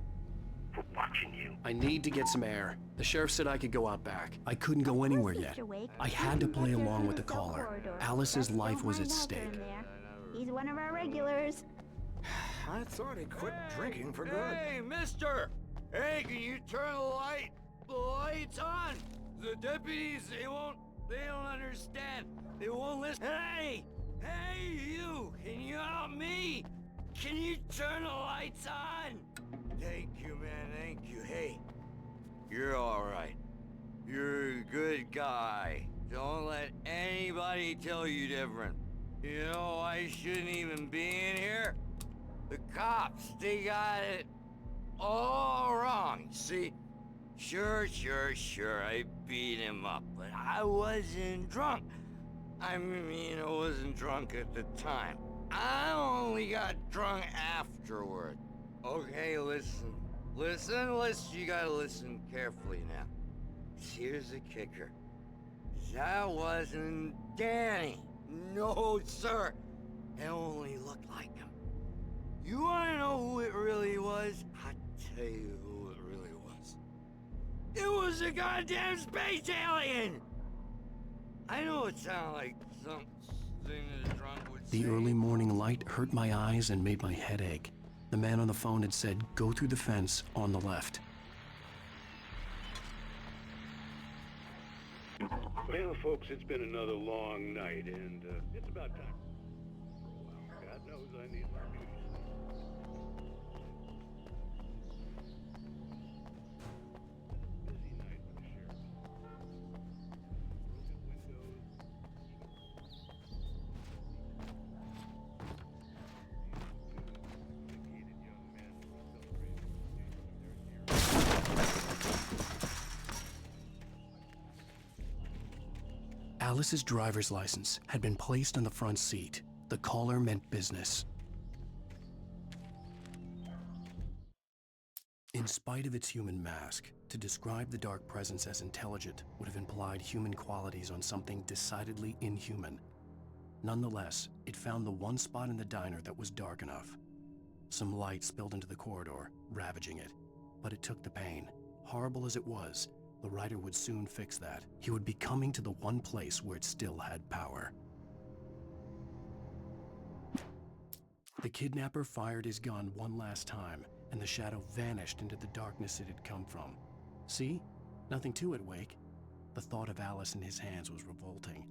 We're watching you. I need to get some air. The sheriff said I could go out back. I couldn't go anywhere yet. I had to play along with the caller. Alice's life was at stake. He's one of our regulars. I thought he quit drinking for good. Hey, mister! Hey, can you turn the light? The light's on! The deputies, they don't understand. They won't listen. Hey! Hey, you! Can you help me? Can you turn the lights on? Thank you, man, thank you. Hey, you're alright. You're a good guy. Don't let anybody tell you different. You know, I shouldn't even be in here. The cops, they got it all wrong. See, sure, I beat him up, but I wasn't drunk. I mean, I wasn't drunk at the time. I only got drunk afterward. Okay, listen, you gotta listen carefully now. Here's the kicker. That wasn't Danny. No, sir. It only looked like him. You wanna know who it really was? I'll tell you who it really was. It was a goddamn space alien! I know it sounds like something that a drunk would say. The early morning light hurt my eyes and made my head ache. The man on the phone had said, go through the fence on the left. Well, folks, it's been another long night, and it's about time for a while. God knows I need my beauty sleep. Busy night with the sheriff. Broken windows. Dedicated young men celebrating the occasion of their dear. Alice's driver's license had been placed on the front seat. The caller meant business. In spite of its human mask, to describe the dark presence as intelligent would have implied human qualities on something decidedly inhuman. Nonetheless, it found the one spot in the diner that was dark enough. Some light spilled into the corridor, ravaging it, But it took the pain. Horrible as it was, the writer would soon fix that. He would be coming to the one place where it still had power. The kidnapper fired his gun one last time, and the shadow vanished into the darkness it had come from. See? Nothing to it, Wake. The thought of Alice in his hands was revolting.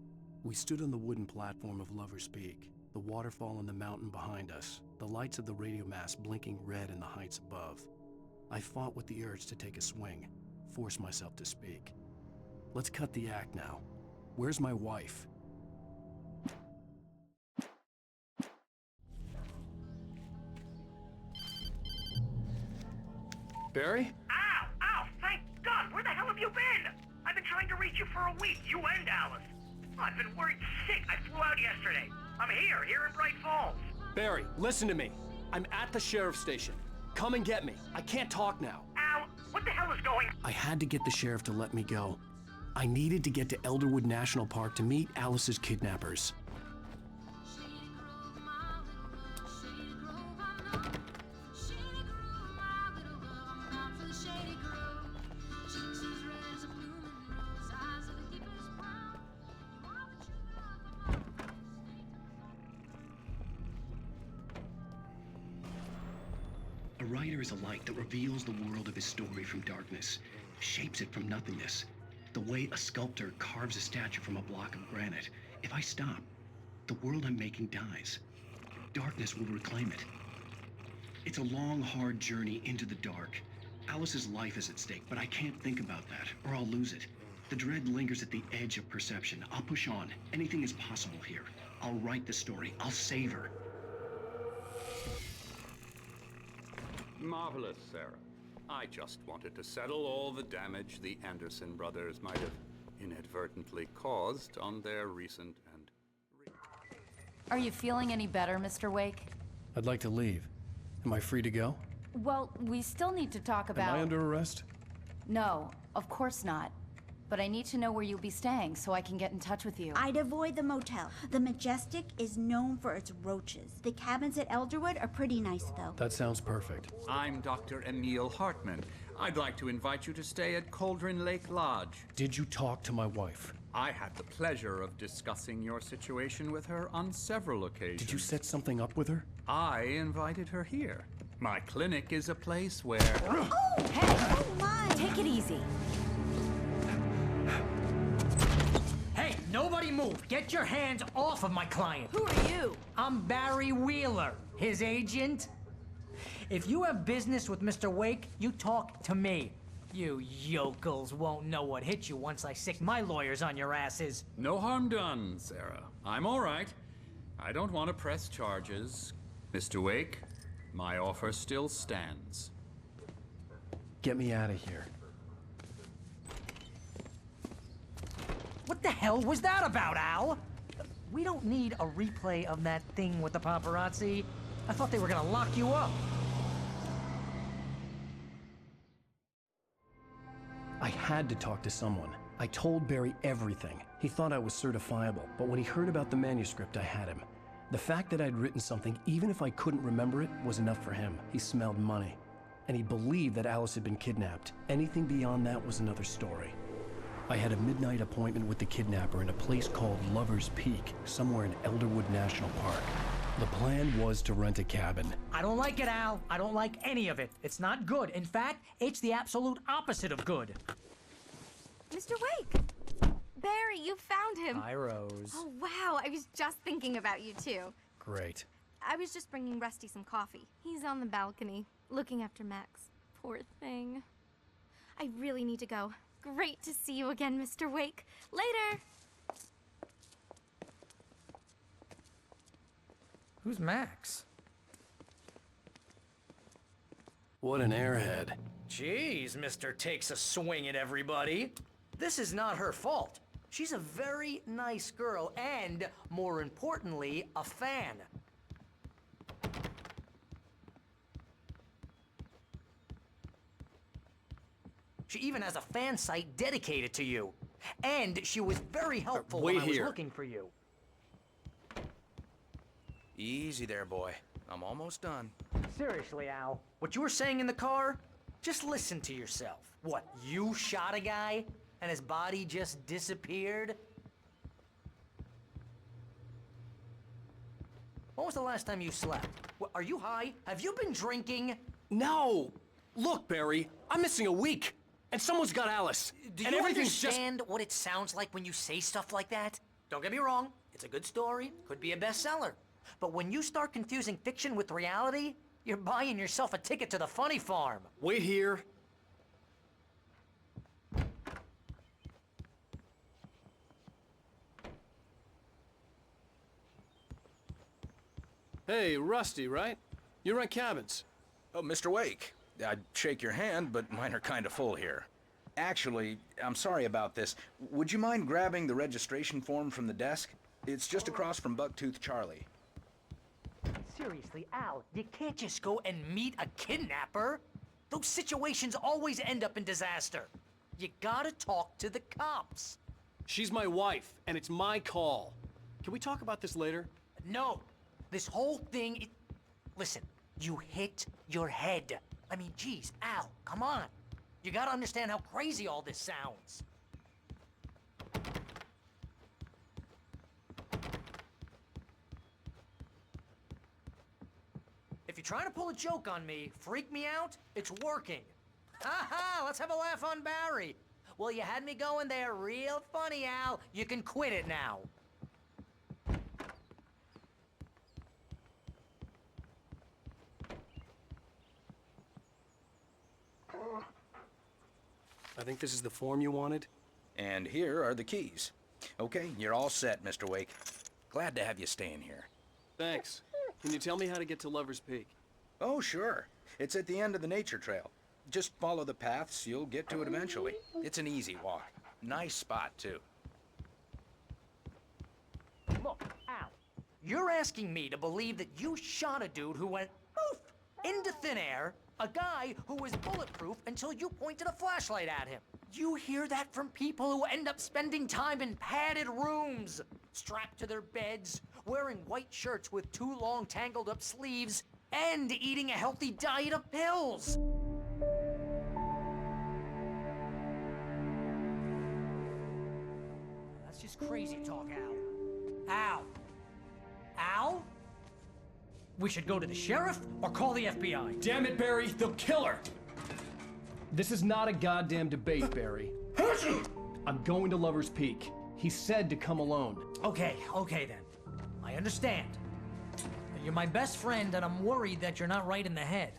We stood on the wooden platform of Lover's Peak, the waterfall on the mountain behind us, the lights of the radio mast blinking red in the heights above. I fought with the urge to take a swing, force myself to speak. Let's cut the act now. Where's my wife? Barry? Ow! Ow! Thank God! Where the hell have you been? I've been trying to reach you for a week, you and Alice. I've been worried sick. I flew out yesterday. I'm here in Bright Falls. Barry, listen to me. I'm at the sheriff's station. Come and get me. I can't talk now. Al, what the hell is going on? I had to get the sheriff to let me go. I needed to get to Elderwood National Park to meet Alice's kidnappers. A writer is a light that reveals the world of his story from darkness, shapes it from nothingness. The way a sculptor carves a statue from a block of granite. If I stop, the world I'm making dies. Darkness will reclaim it. It's a long, hard journey into the dark. Alice's life is at stake, but I can't think about that, or I'll lose it. The dread lingers at the edge of perception. I'll push on. Anything is possible here. I'll write the story. I'll save her. Marvelous, Sarah. I just wanted to settle all the damage the Anderson brothers might have inadvertently caused on their recent and... Are you feeling any better, Mr. Wake? I'd like to leave. Am I free to go? Well, we still need to talk about... Am I under arrest? No, of course not. But I need to know where you'll be staying so I can get in touch with you. I'd avoid the motel. The Majestic is known for its roaches. The cabins at Elderwood are pretty nice, though. That sounds perfect. I'm Dr. Emil Hartman. I'd like to invite you to stay at Cauldron Lake Lodge. Did you talk to my wife? I had the pleasure of discussing your situation with her on several occasions. Did you set something up with her? I invited her here. My clinic is a place where... Oh! Hey! Oh, my! Take it easy. Hey, nobody move! Get your hands off of my client! Who are you? I'm Barry Wheeler, his agent. If you have business with Mr. Wake, you talk to me. You yokels won't know what hit you once I sick my lawyers on your asses. No harm done, Sarah. I'm all right. I don't want to press charges. Mr. Wake, my offer still stands. Get me out of here. What the hell was that about, Al? We don't need a replay of that thing with the paparazzi. I thought they were gonna lock you up. I had to talk to someone. I told Barry everything. He thought I was certifiable, but when he heard about the manuscript, I had him. The fact that I'd written something, even if I couldn't remember it, was enough for him. He smelled money. And he believed that Alice had been kidnapped. Anything beyond that was another story. I had a midnight appointment with the kidnapper in a place called Lover's Peak, somewhere in Elderwood National Park. The plan was to rent a cabin. I don't like it, Al. I don't like any of it. It's not good. In fact, it's the absolute opposite of good. Mr. Wake! Barry, you found him. Hi, Rose. Oh, wow. I was just thinking about you, too. Great. I was just bringing Rusty some coffee. He's on the balcony, looking after Max. Poor thing. I really need to go. Great to see you again, Mr. Wake. Later! Who's Max? What an airhead. Jeez, Mr. Takes a swing at everybody. This is not her fault. She's a very nice girl and, more importantly, a fan. She even has a fan site dedicated to you. And she was very helpful when I was looking for you. Easy there, boy. I'm almost done. Seriously, Al. What you were saying in the car? Just listen to yourself. What, you shot a guy and his body just disappeared? When was the last time you slept? Are you high? Have you been drinking? No! Look, Barry, I'm missing a week. And someone's got Alice. Do and you everything's understand what it sounds like when you say stuff like that? Don't get me wrong, it's a good story, could be a bestseller. But when you start confusing fiction with reality, you're buying yourself a ticket to the funny farm. Wait here. Hey, Rusty, right? You rent cabins. Oh, Mr. Wake. I'd shake your hand, but mine are kind of full here. Actually, I'm sorry about this. Would you mind grabbing the registration form from the desk? It's just across from Bucktooth Charlie. Seriously, Al, you can't just go and meet a kidnapper. Those situations always end up in disaster. You gotta talk to the cops. She's my wife, and it's my call. Can we talk about this later? No. This whole thing, listen, you hit your head. I mean, geez, Al, come on. You gotta understand how crazy all this sounds. If you're trying to pull a joke on me, freak me out, it's working. Ha ha, let's have a laugh on Barry. Well, you had me going there real funny, Al. You can quit it now. I think this is the form you wanted. And here are the keys. Okay, you're all set, Mr. Wake. Glad to have you staying here. Thanks. Can you tell me how to get to Lover's Peak? Oh, sure. It's at the end of the nature trail. Just follow the paths, you'll get to it eventually. It's an easy walk. Nice spot, too. Look, Al, you're asking me to believe that you shot a dude who went poof into thin air, a guy who was bulletproof until you pointed a flashlight at him. You hear that from people who end up spending time in padded rooms, strapped to their beds, wearing white shirts with too long tangled up sleeves, and eating a healthy diet of pills. That's just crazy talk, Al. Al? Al? We should go to the sheriff or call the FBI. Damn it, Barry, they'll kill her! This is not a goddamn debate, Barry. I'm going to Lover's Peak. He said to come alone. Okay then. I understand. You're my best friend, and I'm worried that you're not right in the head.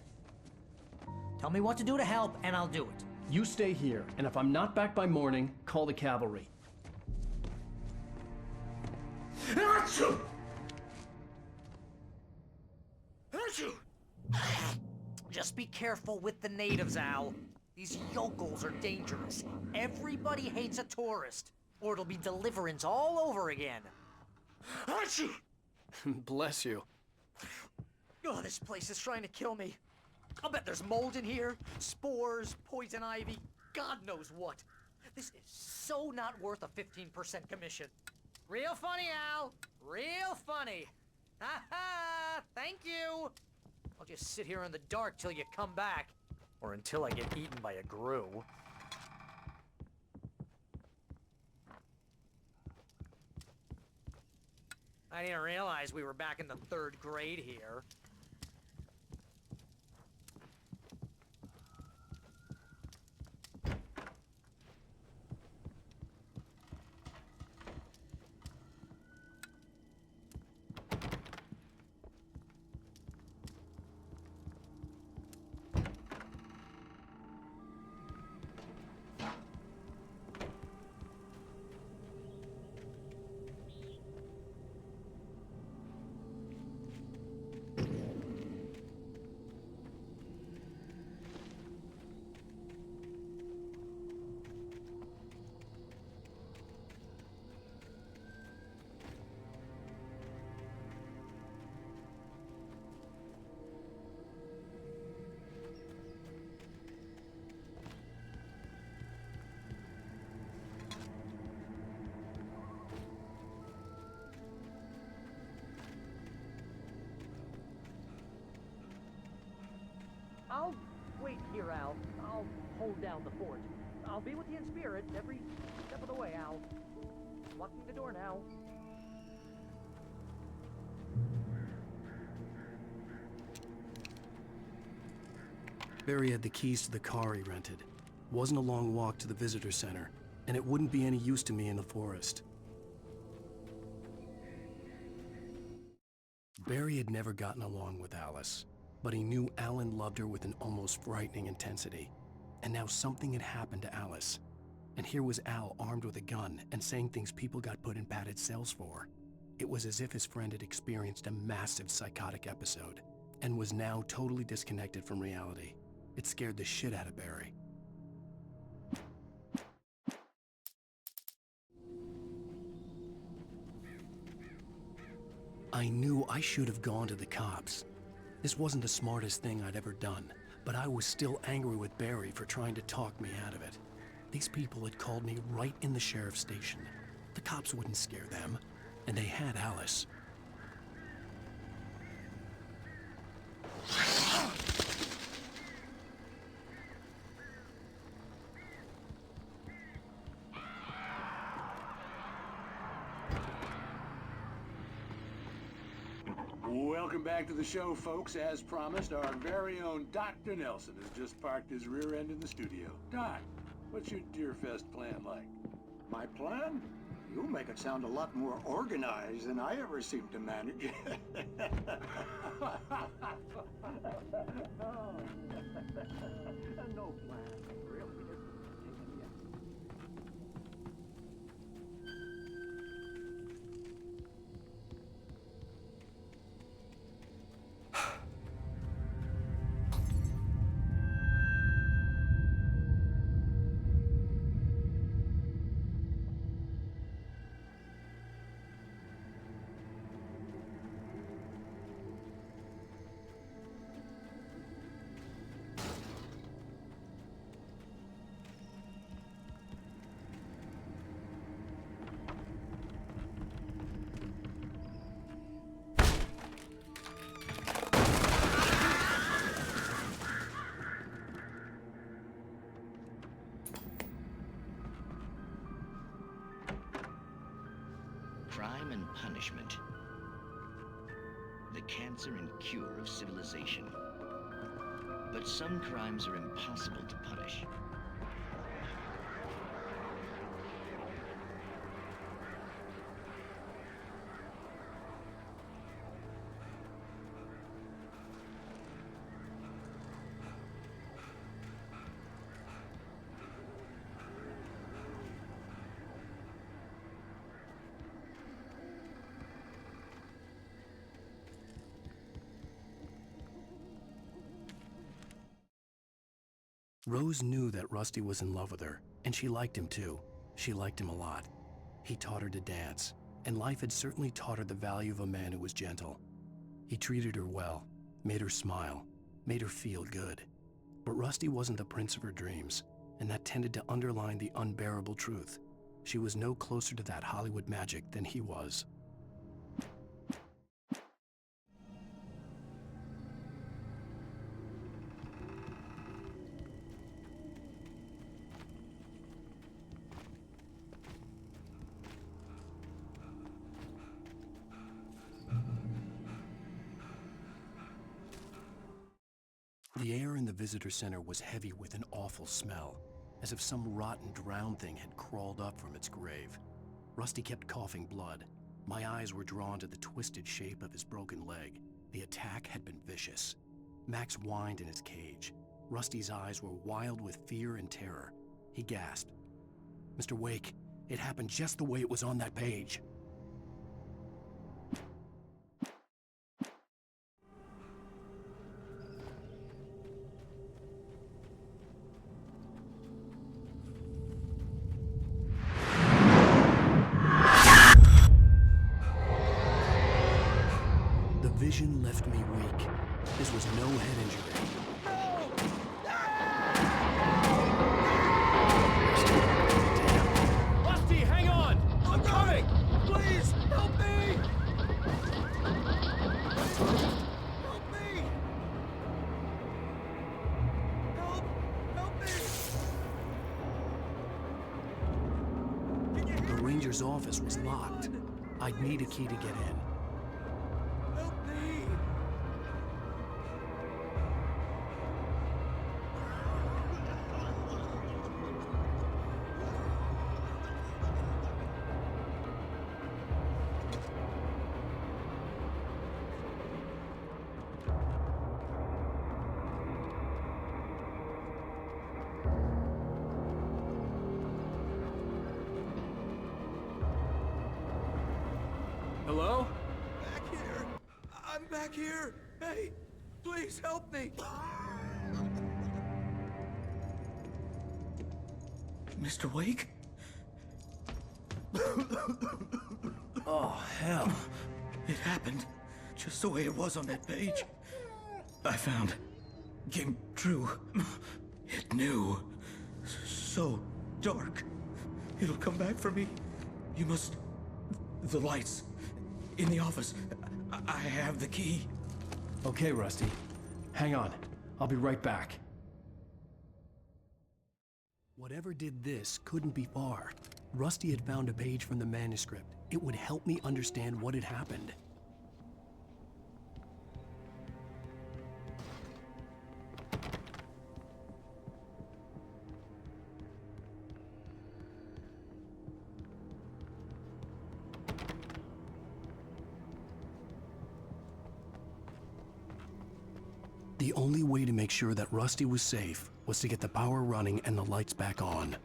Tell me what to do to help, and I'll do it. You stay here, and if I'm not back by morning, call the cavalry. Just be careful with the natives, Al. These yokels are dangerous. Everybody hates a tourist, or it'll be Deliverance all over again. Bless you. Oh, this place is trying to kill me. I'll bet there's mold in here, spores, poison ivy, God knows what. This is so not worth a 15% commission. Real funny, Al. Real funny. Ha ha! Thank you! I'll just sit here in the dark till you come back. Or until I get eaten by a grue. I didn't realize we were back in the 3rd grade here. wait here, Al. I'll hold down the fort. I'll be with you in spirit every step of the way, Al. Locking the door now. Barry had the keys to the car he rented. Wasn't a long walk to the visitor center, and it wouldn't be any use to me in the forest. Barry had never gotten along with Alice, but he knew Alan loved her with an almost frightening intensity. And now something had happened to Alice. And here was Al armed with a gun and saying things people got put in padded cells for. It was as if his friend had experienced a massive psychotic episode and was now totally disconnected from reality. It scared the shit out of Barry. I knew I should have gone to the cops. This wasn't the smartest thing I'd ever done, but I was still angry with Barry for trying to talk me out of it. These people had called me right in the sheriff's station. The cops wouldn't scare them, and they had Alice. Welcome back to the show, folks. As promised, our very own Dr. Nelson has just parked his rear end in the studio. Doc, what's your Deerfest plan like? My plan? You make it sound a lot more organized than I ever seem to manage. No plan. Really? Crime and punishment. The cancer and cure of civilization. But some crimes are impossible to punish. Rose knew that Rusty was in love with her, and she liked him too. She liked him a lot. He taught her to dance, and life had certainly taught her the value of a man who was gentle. He treated her well, made her smile, made her feel good. But Rusty wasn't the prince of her dreams, and that tended to underline the unbearable truth. She was no closer to that Hollywood magic than he was. The air in the visitor center was heavy with an awful smell, as if some rotten drowned thing had crawled up from its grave. Rusty kept coughing blood. My eyes were drawn to the twisted shape of his broken leg. The attack had been vicious. Max whined in his cage. Rusty's eyes were wild with fear and terror. He gasped. "Mr. Wake, it happened just the way it was on that page." The vision left me weak. This was no head injury. Rusty, hang on! I'm coming! Please, help me! Help me! office was locked. I'd need a key to get in. Help me! Hello? Back here! I'm back here! Hey, please help me! Mr. Wake? Oh, hell. It happened just the way it was on that page. I found. Came true. It knew. So dark. It'll come back for me. You must. The lights. In the office. I have the key. Okay, Rusty. Hang on. I'll be right back. Whatever did this couldn't be far. Rusty had found a page from the manuscript. It would help me understand what had happened. The only way to make sure that Rusty was safe was to get the power running and the lights back on.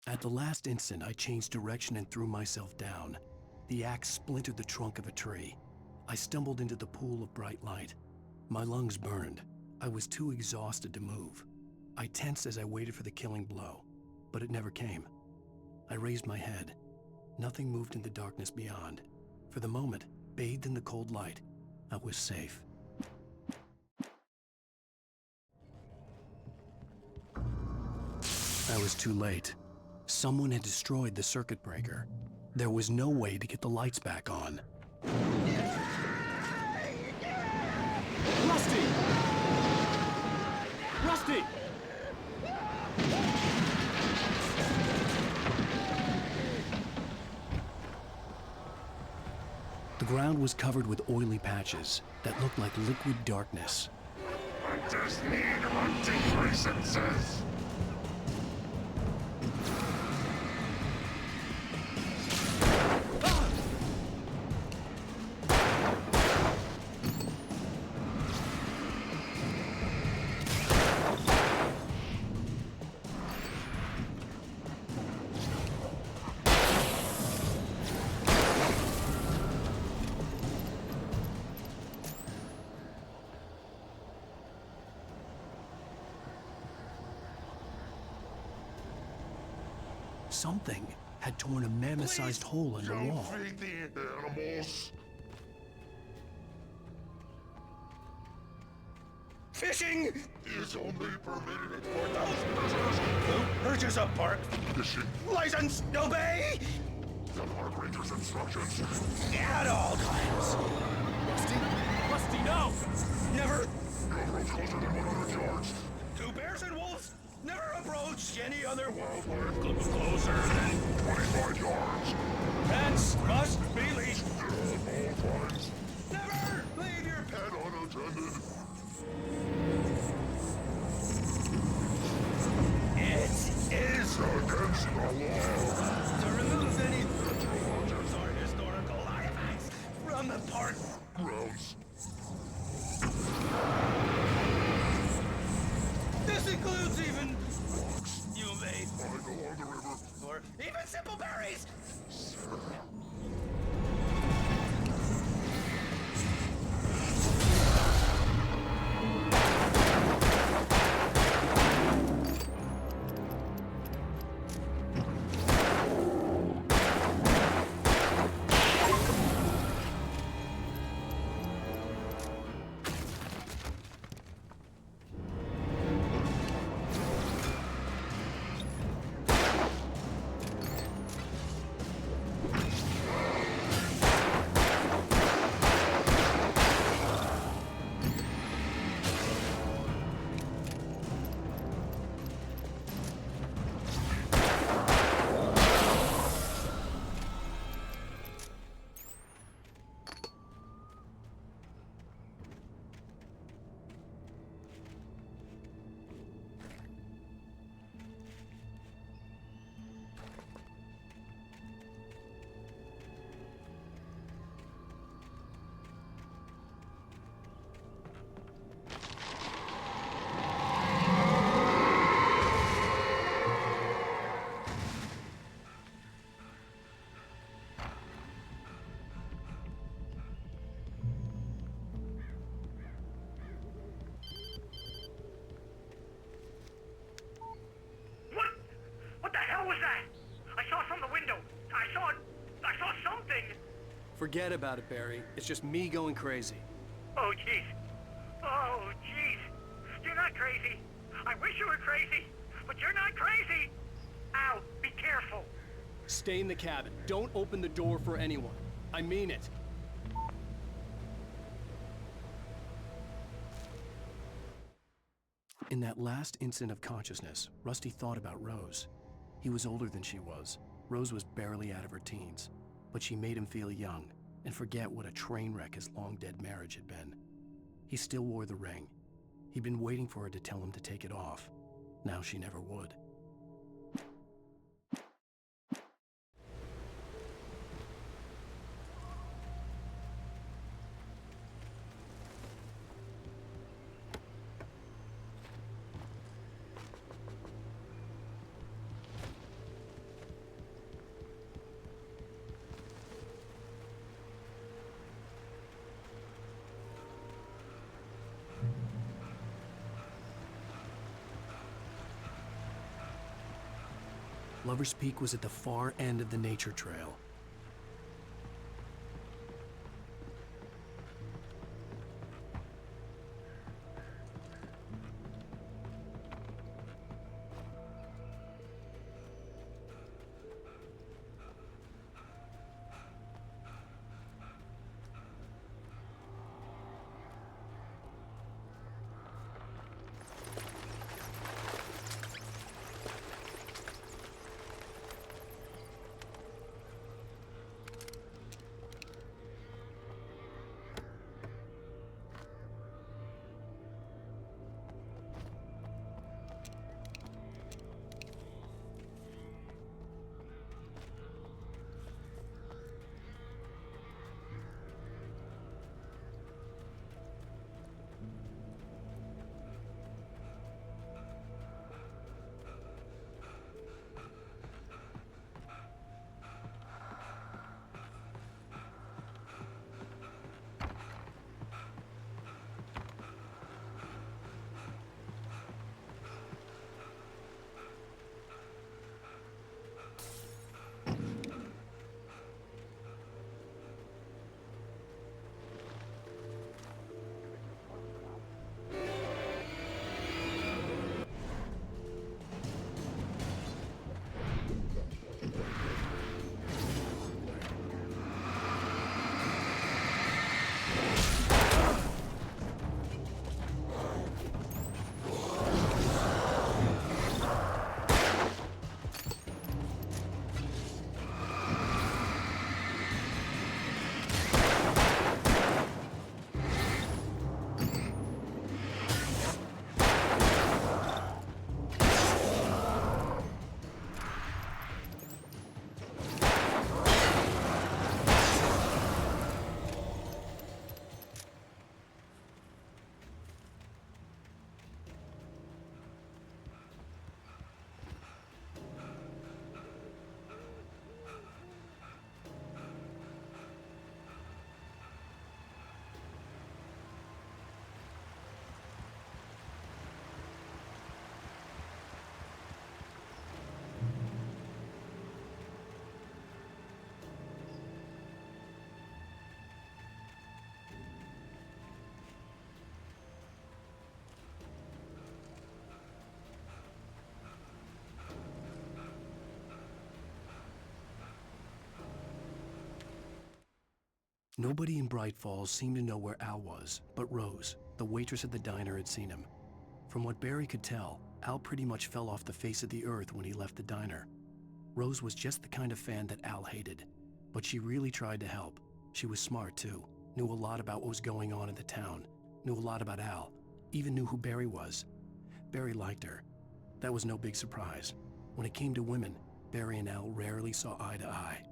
At the last instant, I changed direction and threw myself down. The axe splintered the trunk of a tree. I stumbled into the pool of bright light. My lungs burned. I was too exhausted to move. I tensed as I waited for the killing blow, but it never came. I raised my head. Nothing moved in the darkness beyond. For the moment, bathed in the cold light, I was safe. I was too late. Someone had destroyed the circuit breaker. There was no way to get the lights back on. Rusty! Rusty! The ground was covered with oily patches that looked like liquid darkness. I just need hunting licenses. Something had torn a mammoth-sized hole in the wall. Feed the animals. Fishing is only permitted at 4,000 visitors. Who urges a park Fishing license? Obey the park ranger's instructions. at all times. Rusty? Rusty, no! Never. No roads closer than 100 yards. Two bears and wolves. Never approach any other wildlife closer than 25 yards. Pets must be leashed. At all times. Never leave your Pet unattended. It is against the law to remove any pictures or historical artifacts from the park grounds. This includes even you may I go on the river. or even simple berries. Forget about it, Barry. It's just me going crazy. Oh, jeez. Oh, jeez. You're not crazy. I wish you were crazy, but you're not crazy. Al, be careful. Stay in the cabin. Don't open the door for anyone. I mean it. In that last instant of consciousness, Rusty thought about Rose. He was older than she was. Rose was barely out of her teens, but she made him feel young and forget what a train wreck his long-dead marriage had been. He still wore the ring. He'd been waiting for her to tell him to take it off. Now she never would. Lover's Peak was at the far end of the nature trail. Nobody in Bright Falls seemed to know where Al was, but Rose, the waitress at the diner, had seen him. From what Barry could tell, Al pretty much fell off the face of the earth when he left the diner. Rose was just the kind of fan that Al hated, but she really tried to help. She was smart too, knew a lot about what was going on in the town, knew a lot about Al, even knew who Barry was. Barry liked her. That was no big surprise. When it came to women, Barry and Al rarely saw eye to eye.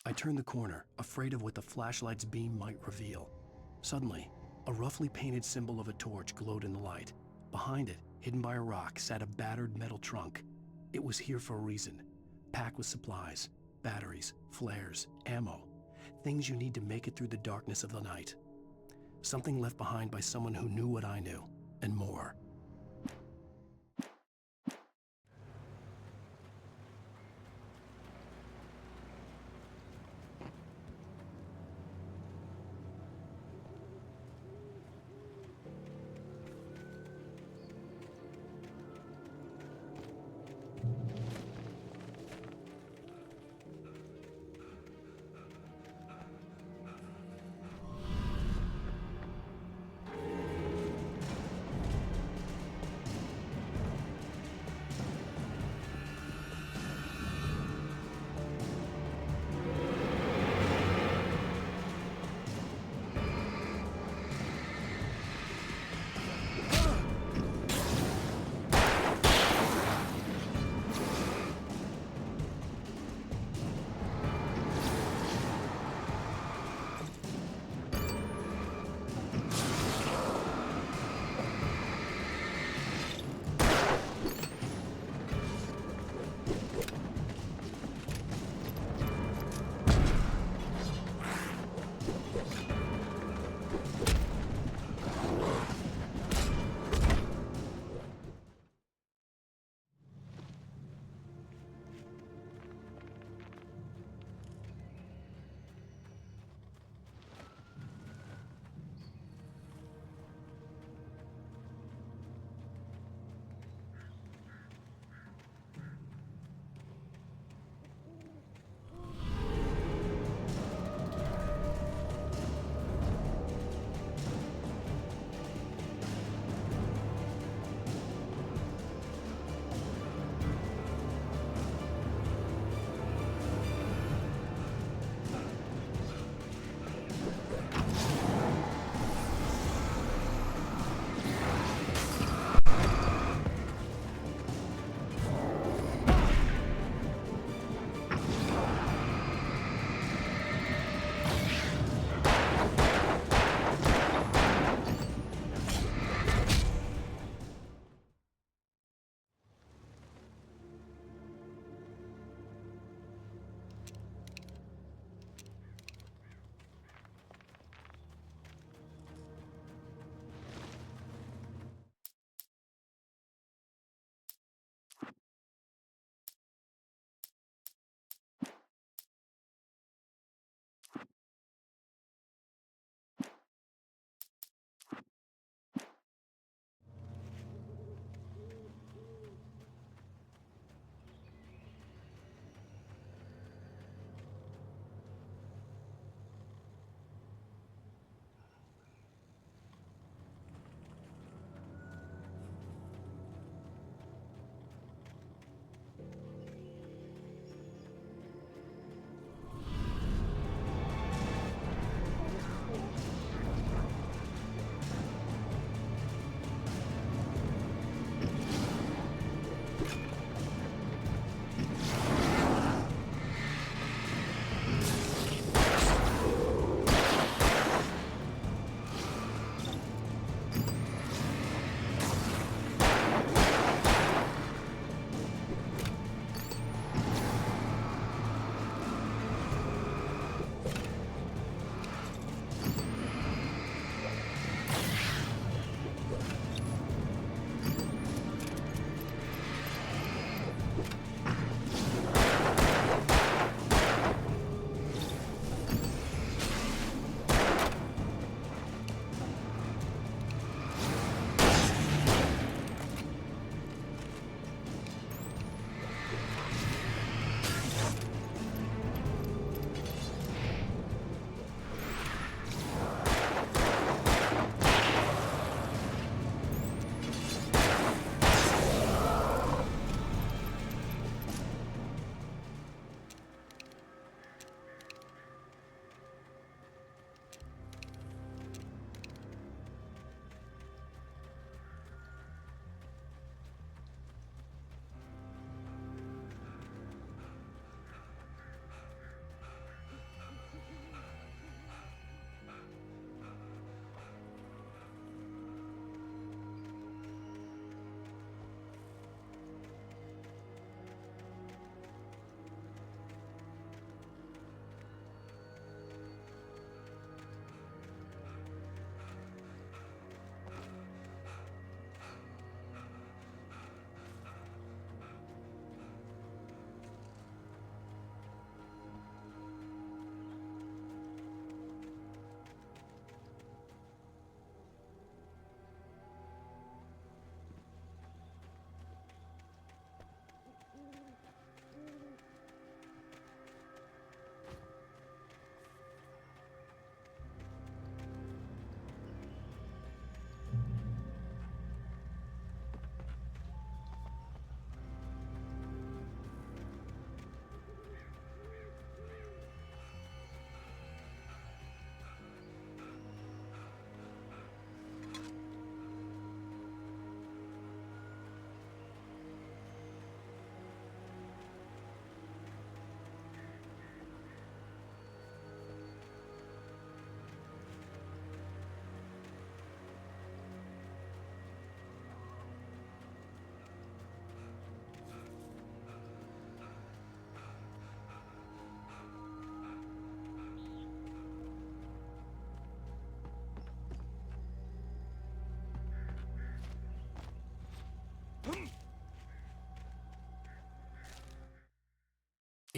I turned the corner, afraid of what the flashlight's beam might reveal. Suddenly, a roughly painted symbol of a torch glowed in the light. Behind it, hidden by a rock, sat a battered metal trunk. It was here for a reason, packed with supplies, batteries, flares, ammo, things you need to make it through the darkness of the night. Something left behind by someone who knew what I knew, and more.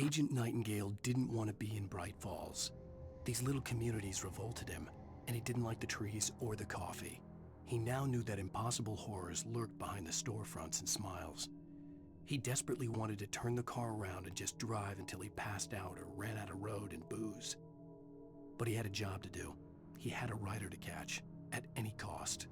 Agent Nightingale didn't want to be in Bright Falls. These little communities revolted him, and he didn't like the trees or the coffee. He now knew that impossible horrors lurked behind the storefronts and smiles. He desperately wanted to turn the car around and just drive until he passed out or ran out of road and booze. But he had a job to do. He had a rider to catch, at any cost.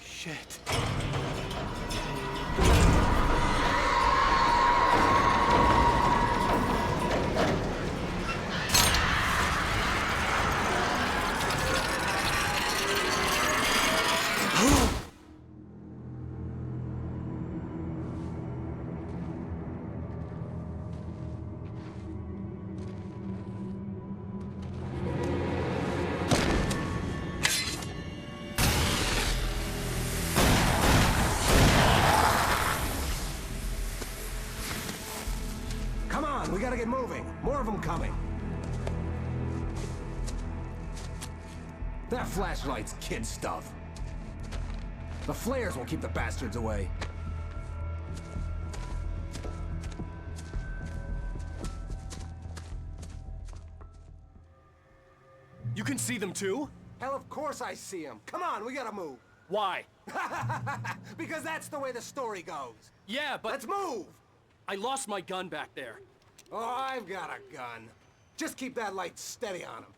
Shit. We gotta get moving. More of them coming. That flashlight's kid stuff. The flares will keep the bastards away. You can see them too? Hell, of course I see them. Come on, we gotta move. Why? Because that's the way the story goes. Yeah, but... Let's move! I lost my gun back there. Oh, I've got a gun. Just keep that light steady on him.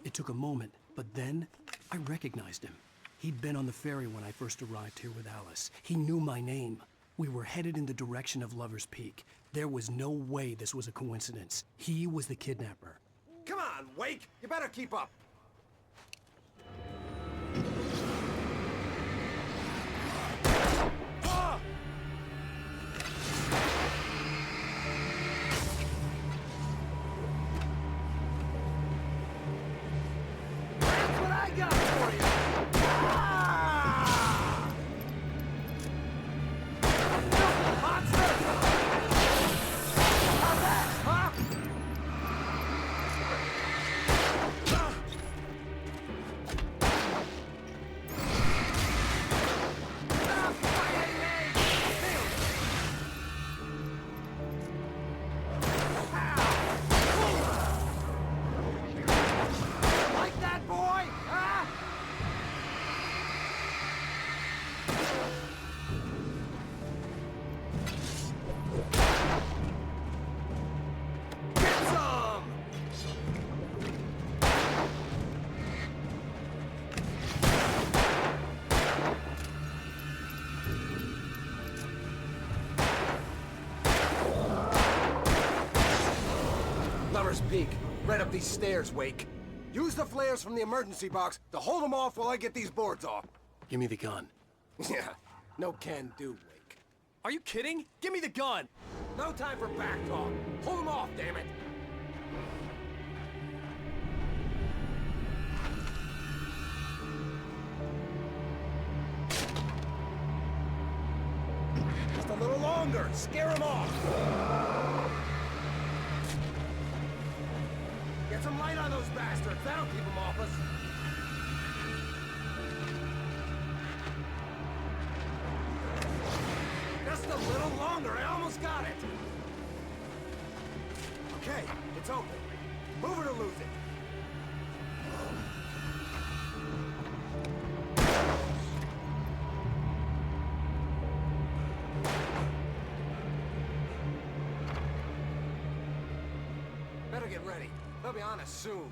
It took a moment, but then I recognized him. He'd been on the ferry when I first arrived here with Alice. He knew my name. We were headed in the direction of Lover's Peak. There was no way this was a coincidence. He was the kidnapper. Come on, Wake! You better keep up. Peak. Right up these stairs, Wake. Use the flares from the emergency box to hold them off while I get these boards off. Give me the gun. Yeah, no can do, Wake. Are you kidding? Give me the gun! No time for back talk. Hold them off, damn it! Just a little longer. Scare them off. Get some light on those bastards. That'll keep them off us. Just a little longer. I almost got it. Okay, it's open. Move it or lose it. Better get ready. They'll be on us soon.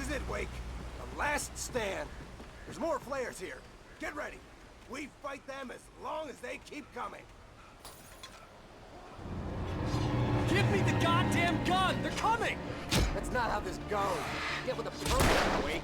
is it, Wake. The last stand. There's more flares here. Get ready. We fight them as long as they keep coming. Give me the goddamn gun! They're coming! That's not how this goes. Get with the program, Wake.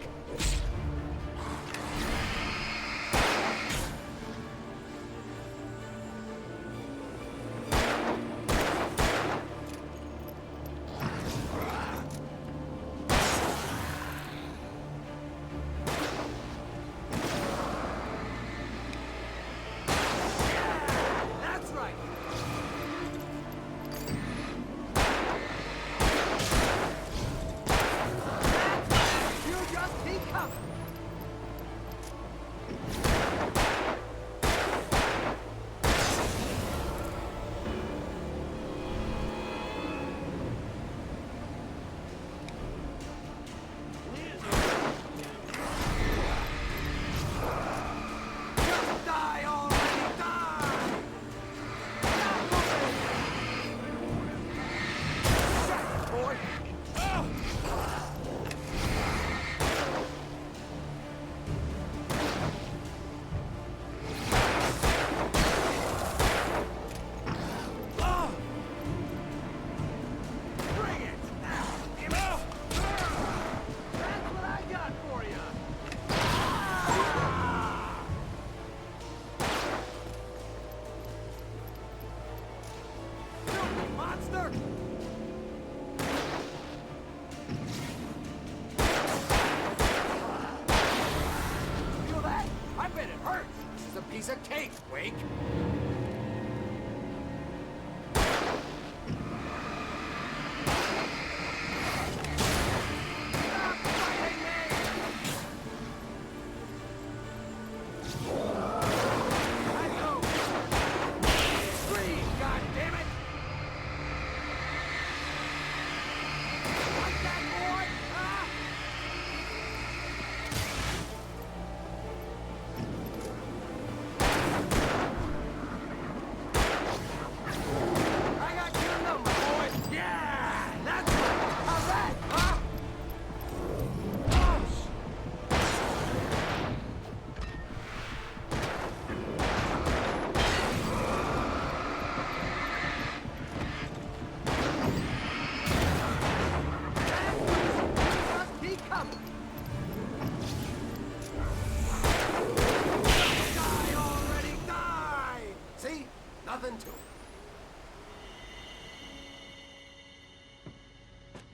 Piece of cake, Wake.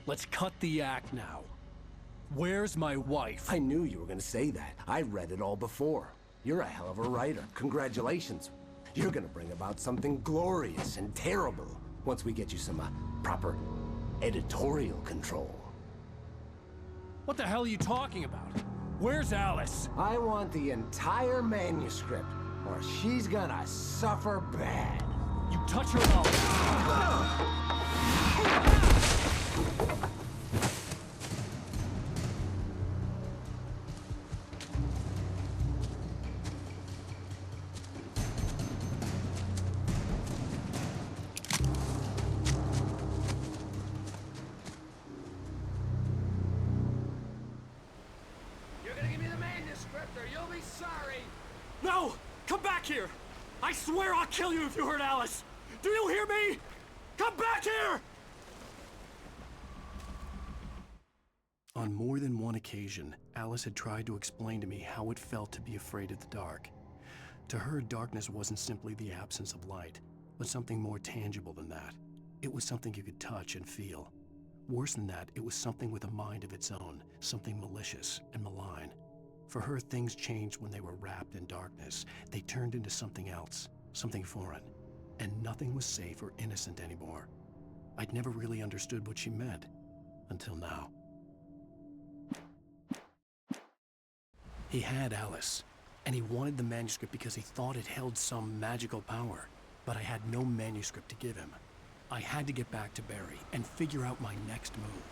Let's cut the act now. Where's my wife? I knew you were gonna say that. I read it all before. You're a hell of a writer. Congratulations. You're gonna bring about something glorious and terrible once we get you some proper editorial control. What the hell are you talking about? Where's Alice? I want the entire manuscript, or she's gonna suffer bad. You touch her mouth. You're gonna give me the manuscript, or you'll be sorry. No! Come back here! I swear I'll kill you if you hurt Alice! Do you hear me? Come back here! On more than one occasion, Alice had tried to explain to me how it felt to be afraid of the dark. To her, darkness wasn't simply the absence of light, but something more tangible than that. It was something you could touch and feel. Worse than that, it was something with a mind of its own, something malicious and malign. For her, things changed when they were wrapped in darkness. They turned into something else, something foreign, and nothing was safe or innocent anymore. I'd never really understood what she meant, until now. He had Alice, and he wanted the manuscript because he thought it held some magical power, but I had no manuscript to give him. I had to get back to Barry and figure out my next move.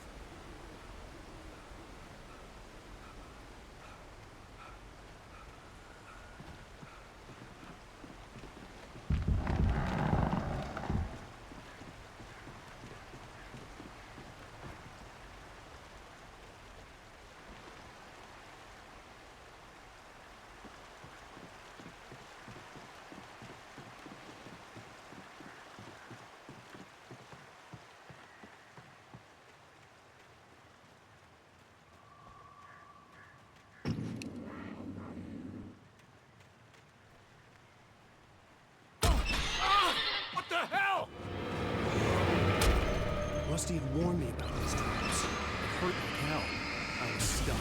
Rusty had warned me about these traps. It hurt like hell. I was stuck.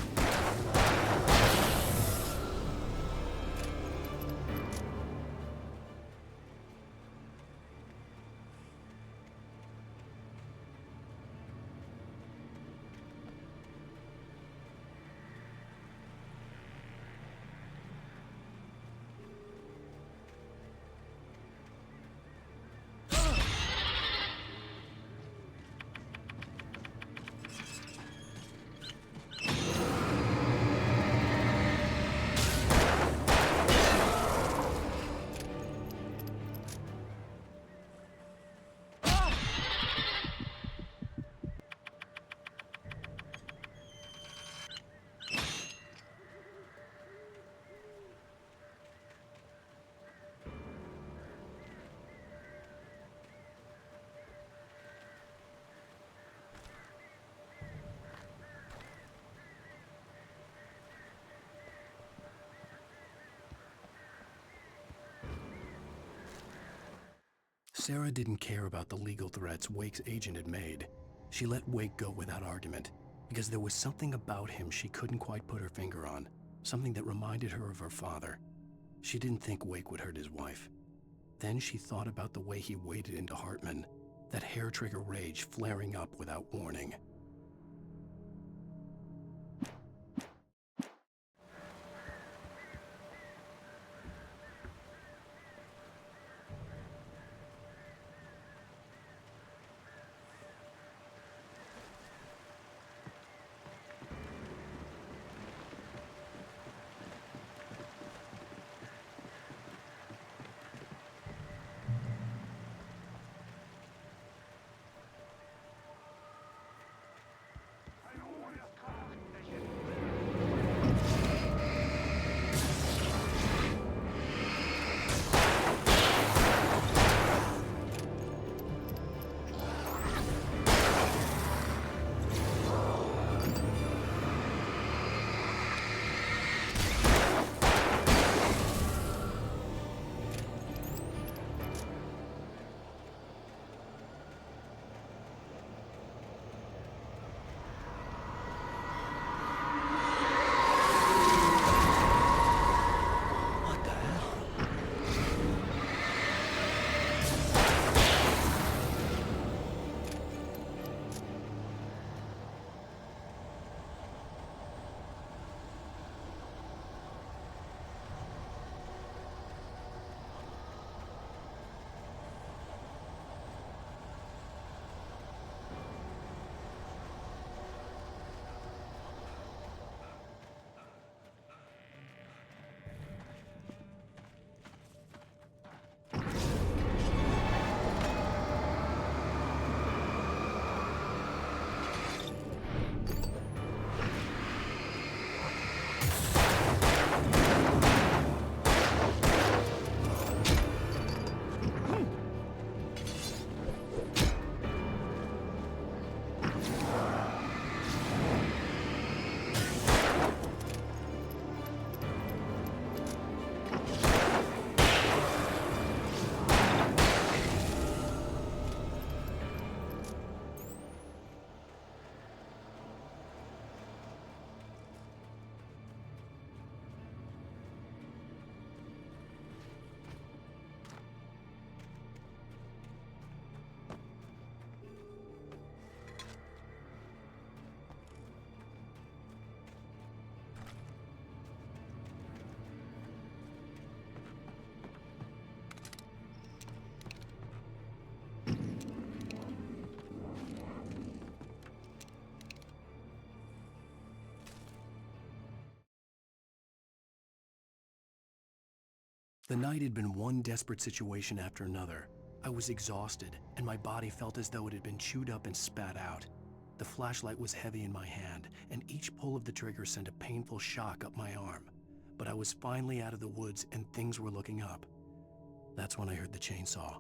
Sarah didn't care about the legal threats Wake's agent had made. She let Wake go without argument, because there was something about him she couldn't quite put her finger on, something that reminded her of her father. She didn't think Wake would hurt his wife. Then she thought about the way he waded into Hartman, that hair-trigger rage flaring up without warning. The night had been one desperate situation after another. I was exhausted, and my body felt as though it had been chewed up and spat out. The flashlight was heavy in my hand, and each pull of the trigger sent a painful shock up my arm. But I was finally out of the woods, and things were looking up. That's when I heard the chainsaw.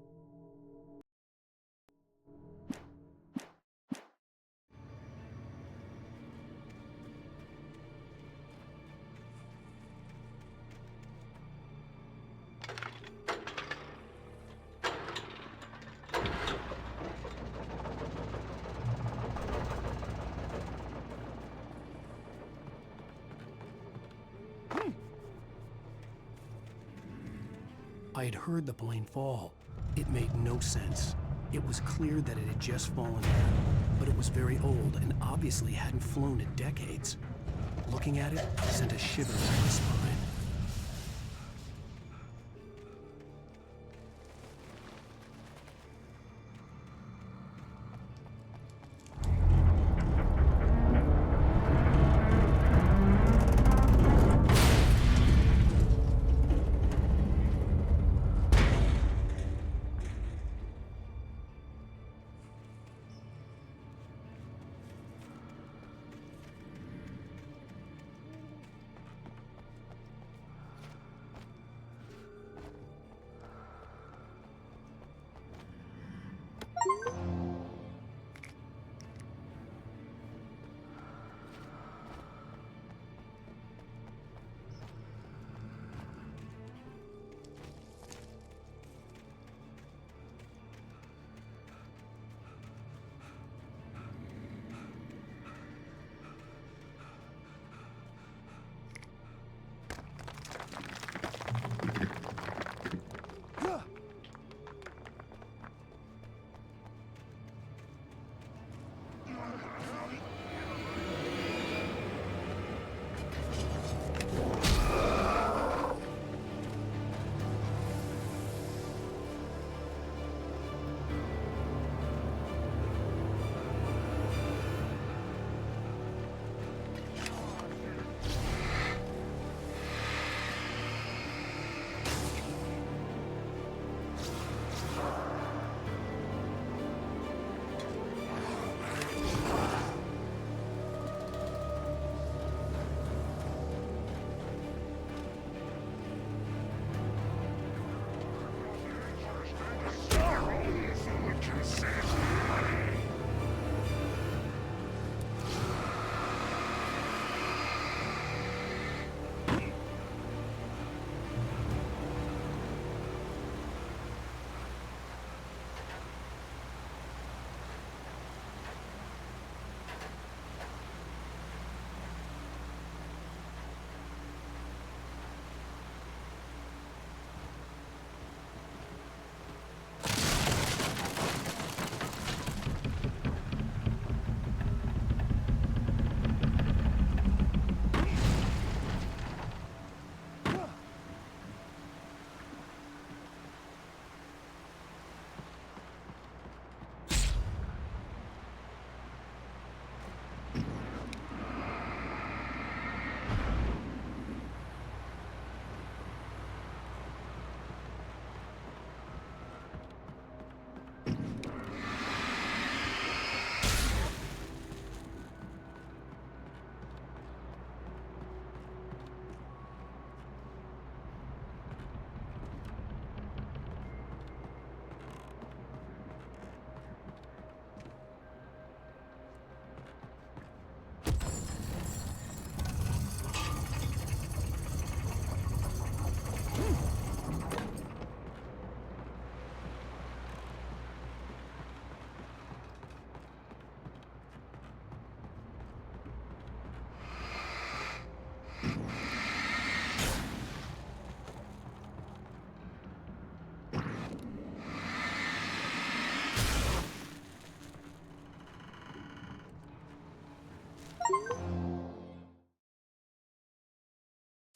I had heard the plane fall. It made no sense. It was clear that it had just fallen down, but it was very old and obviously hadn't flown in decades. Looking at it sent a shiver down my spine.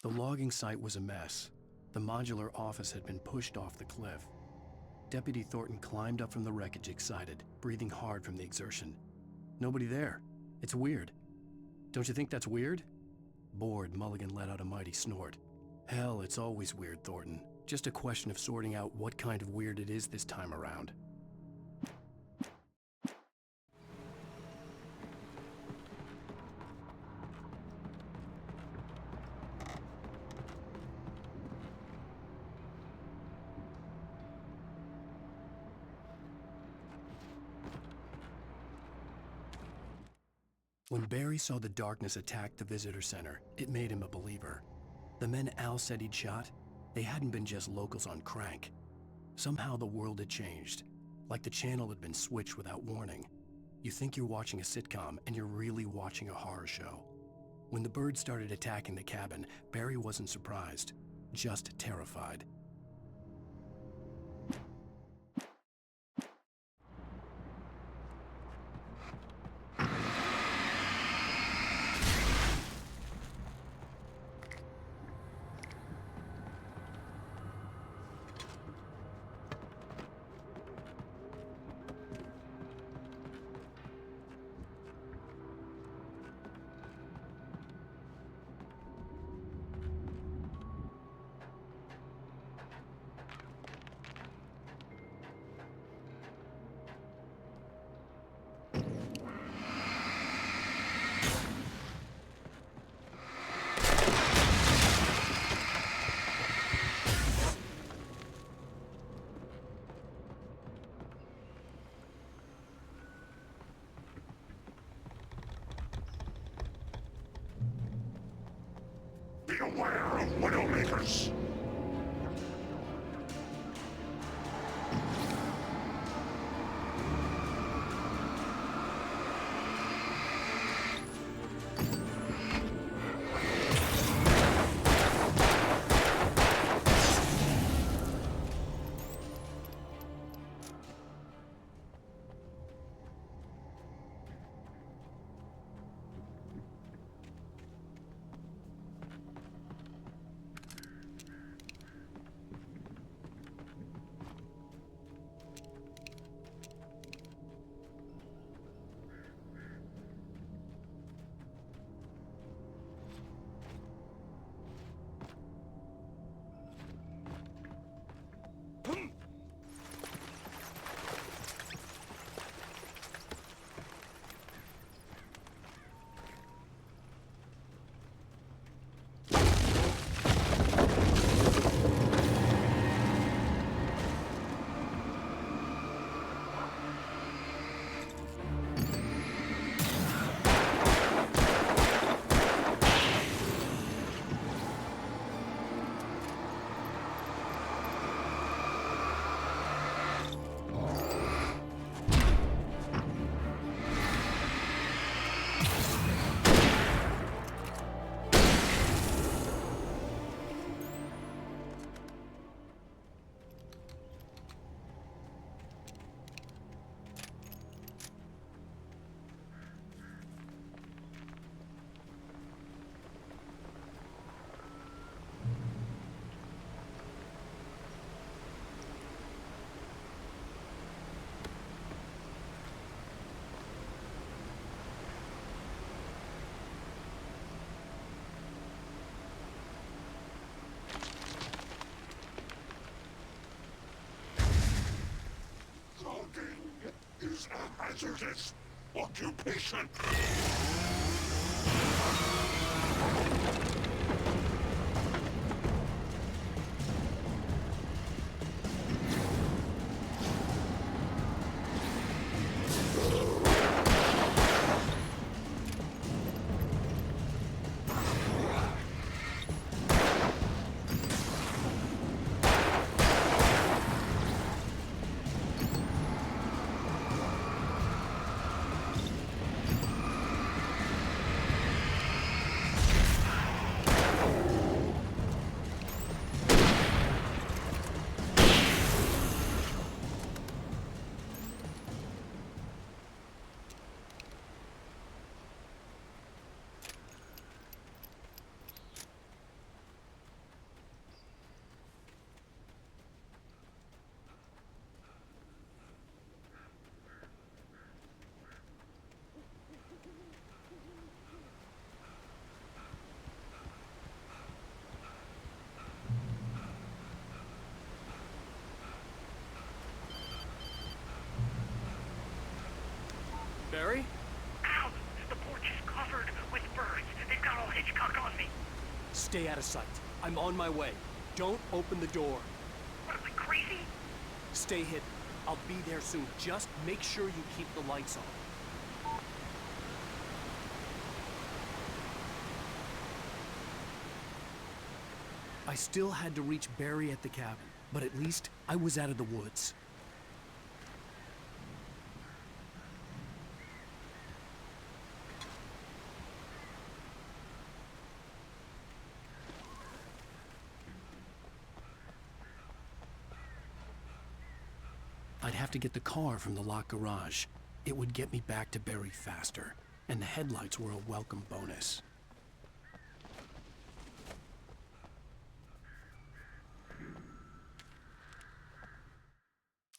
The logging site was a mess. The modular office had been pushed off the cliff. Deputy Thornton climbed up from the wreckage excited, breathing hard from the exertion. Nobody there. It's weird. Don't you think that's weird? Bored, Mulligan let out a mighty snort. Hell, it's always weird, Thornton. Just a question of sorting out what kind of weird it is this time around. When Barry saw the darkness attack the visitor center, it made him a believer. The men Al said he'd shot, they hadn't been just locals on crank. Somehow the world had changed, like the channel had been switched without warning. You think you're watching a sitcom, and you're really watching a horror show. When the birds started attacking the cabin, Barry wasn't surprised, just terrified. down, Widowmakers! Is a hazardous occupation. Barry? Ow! The porch is covered with birds. They've got all Hitchcock on me. Stay out of sight. I'm on my way. Don't open the door. What, am I crazy? Stay hidden. I'll be there soon. Just make sure you keep the lights on. I still had to reach Barry at the cabin, but at least I was out of the woods. I'd have to get the car from the locked garage. It would get me back to Barry faster, and the headlights were a welcome bonus.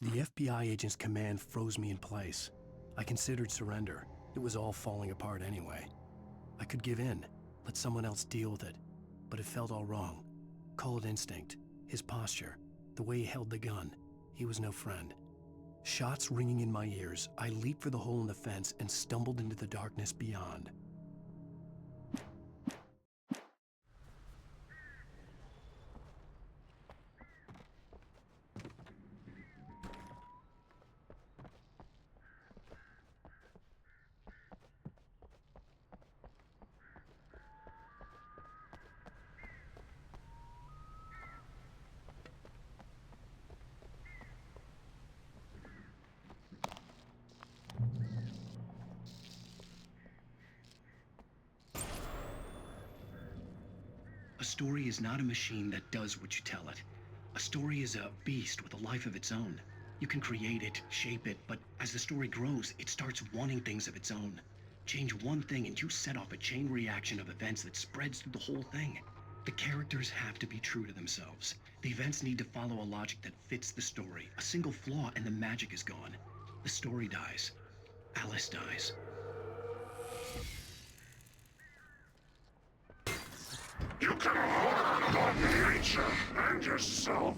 The FBI agent's command froze me in place. I considered surrender. It was all falling apart anyway. I could give in, let someone else deal with it, but it felt all wrong. Call it instinct, his posture, the way he held the gun. He was no friend. Shots ringing in my ears, I leaped for the hole in the fence and stumbled into the darkness beyond. story is not a machine that does what you tell it. A story is a beast with a life of its own. You can create it, shape it, but as the story grows, it starts wanting things of its own. Change one thing and you set off a chain reaction of events that spreads through the whole thing. The characters have to be true to themselves. The events need to follow a logic that fits the story. A single flaw and the magic is gone. The story dies. Alice dies. You can harm your nature and yourself.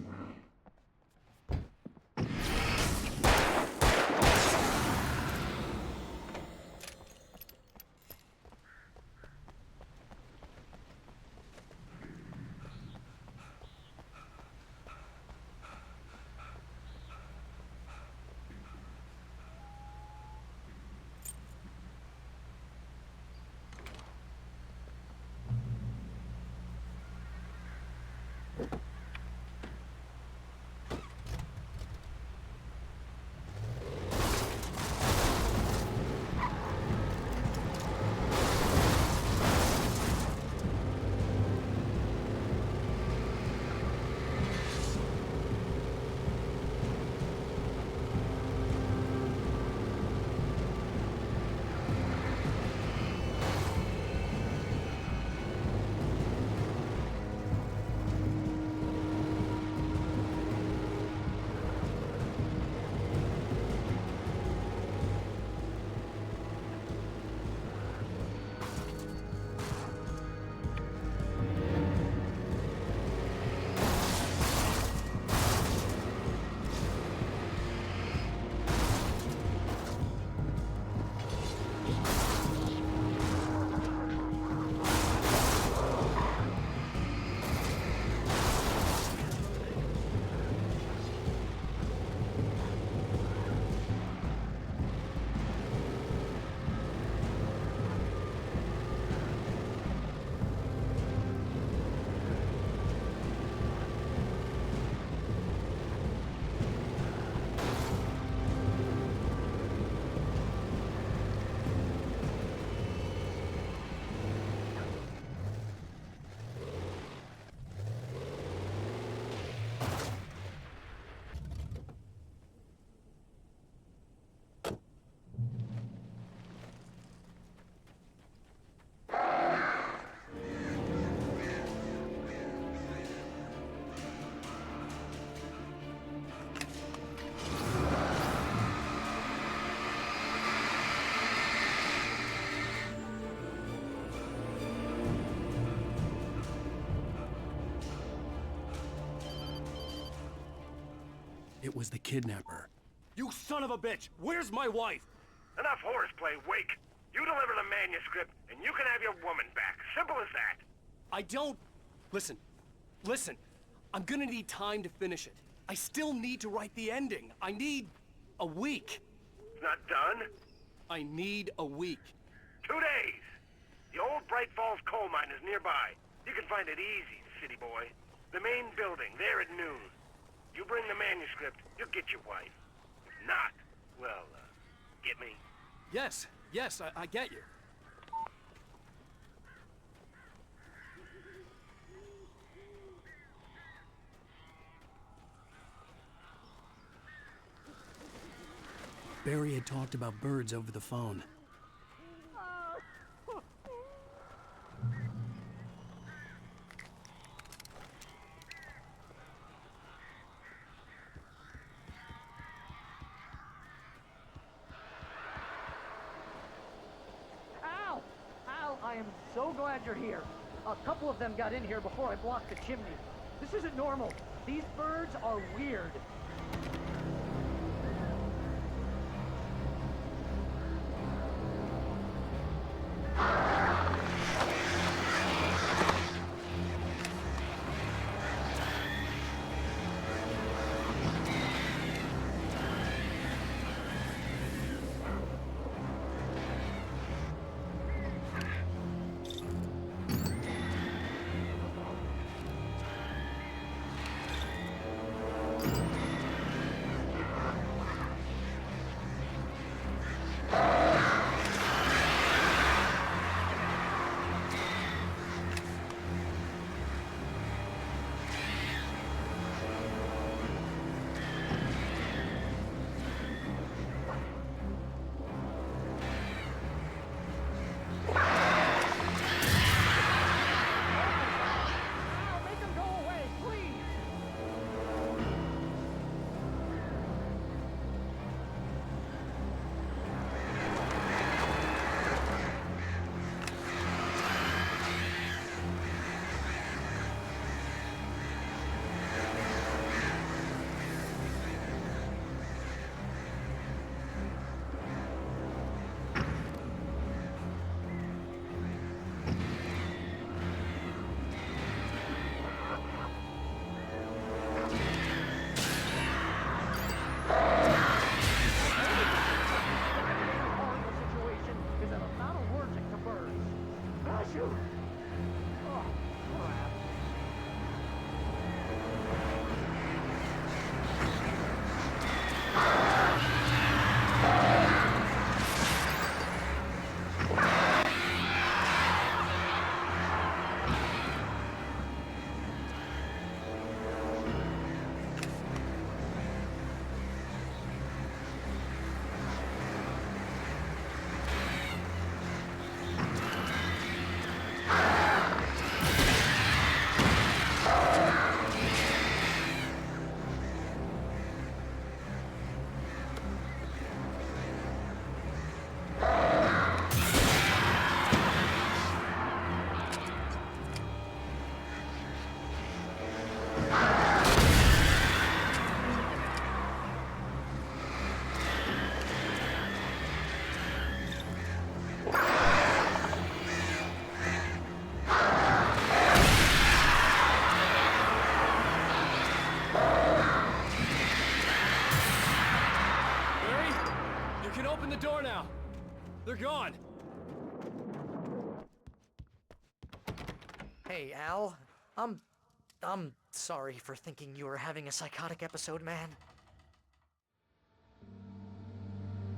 It was the kidnapper. You son of a bitch! Where's my wife? Enough horseplay, Wake. You deliver the manuscript, and you can have your woman back. Simple as that. I don't... Listen. I'm gonna need time to finish it. I still need to write the ending. I need a week. It's not done? I need a week. 2 days. The old Bright Falls coal mine is nearby. You can find it easy, city boy. The main building, there at noon. You bring the manuscript, you'll get your wife. If not, well, get me? Yes, I get you. Barry had talked about birds over the phone. I am so glad you're here. A couple of them got in here before I blocked the chimney. This isn't normal. These birds are weird. Open the door now. They're gone. Hey, Al. I'm sorry for thinking you were having a psychotic episode, man.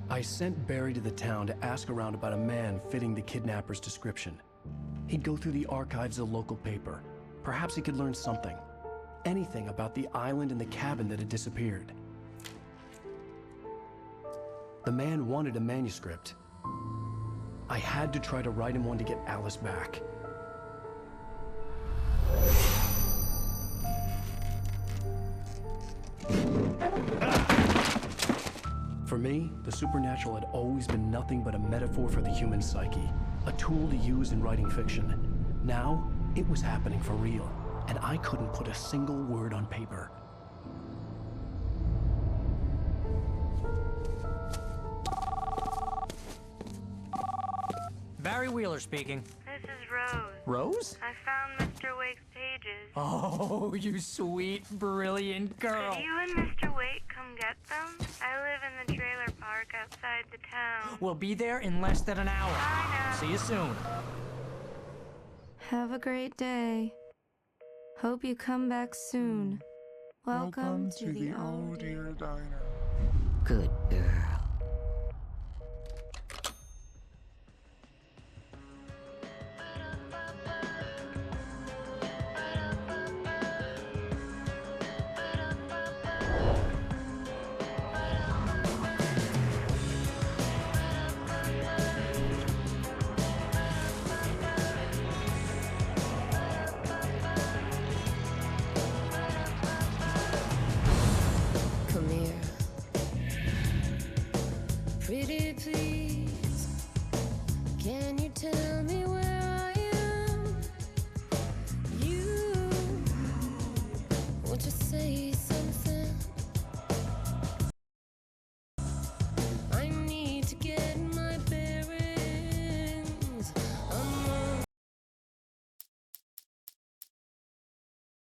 I sent Barry to the town to ask around about a man fitting the kidnapper's description. He'd go through the archives of the local paper. Perhaps he could learn something. Anything about the island and the cabin that had disappeared. The man wanted a manuscript. I had to try to write him one to get Alice back. For me, the supernatural had always been nothing but a metaphor for the human psyche, a tool to use in writing fiction. Now, it was happening for real, and I couldn't put a single word on paper. Barry Wheeler speaking. This is Rose. Rose? I found Mr. Wake's pages. Oh, you sweet, brilliant girl. Could you and Mr. Wake come get them? I live in the trailer park outside the town. We'll be there in less than an hour. Bye now. See you soon. Have a great day. Hope you come back soon. Welcome to the Old Deer Diner. Good girl. Come here, pretty please.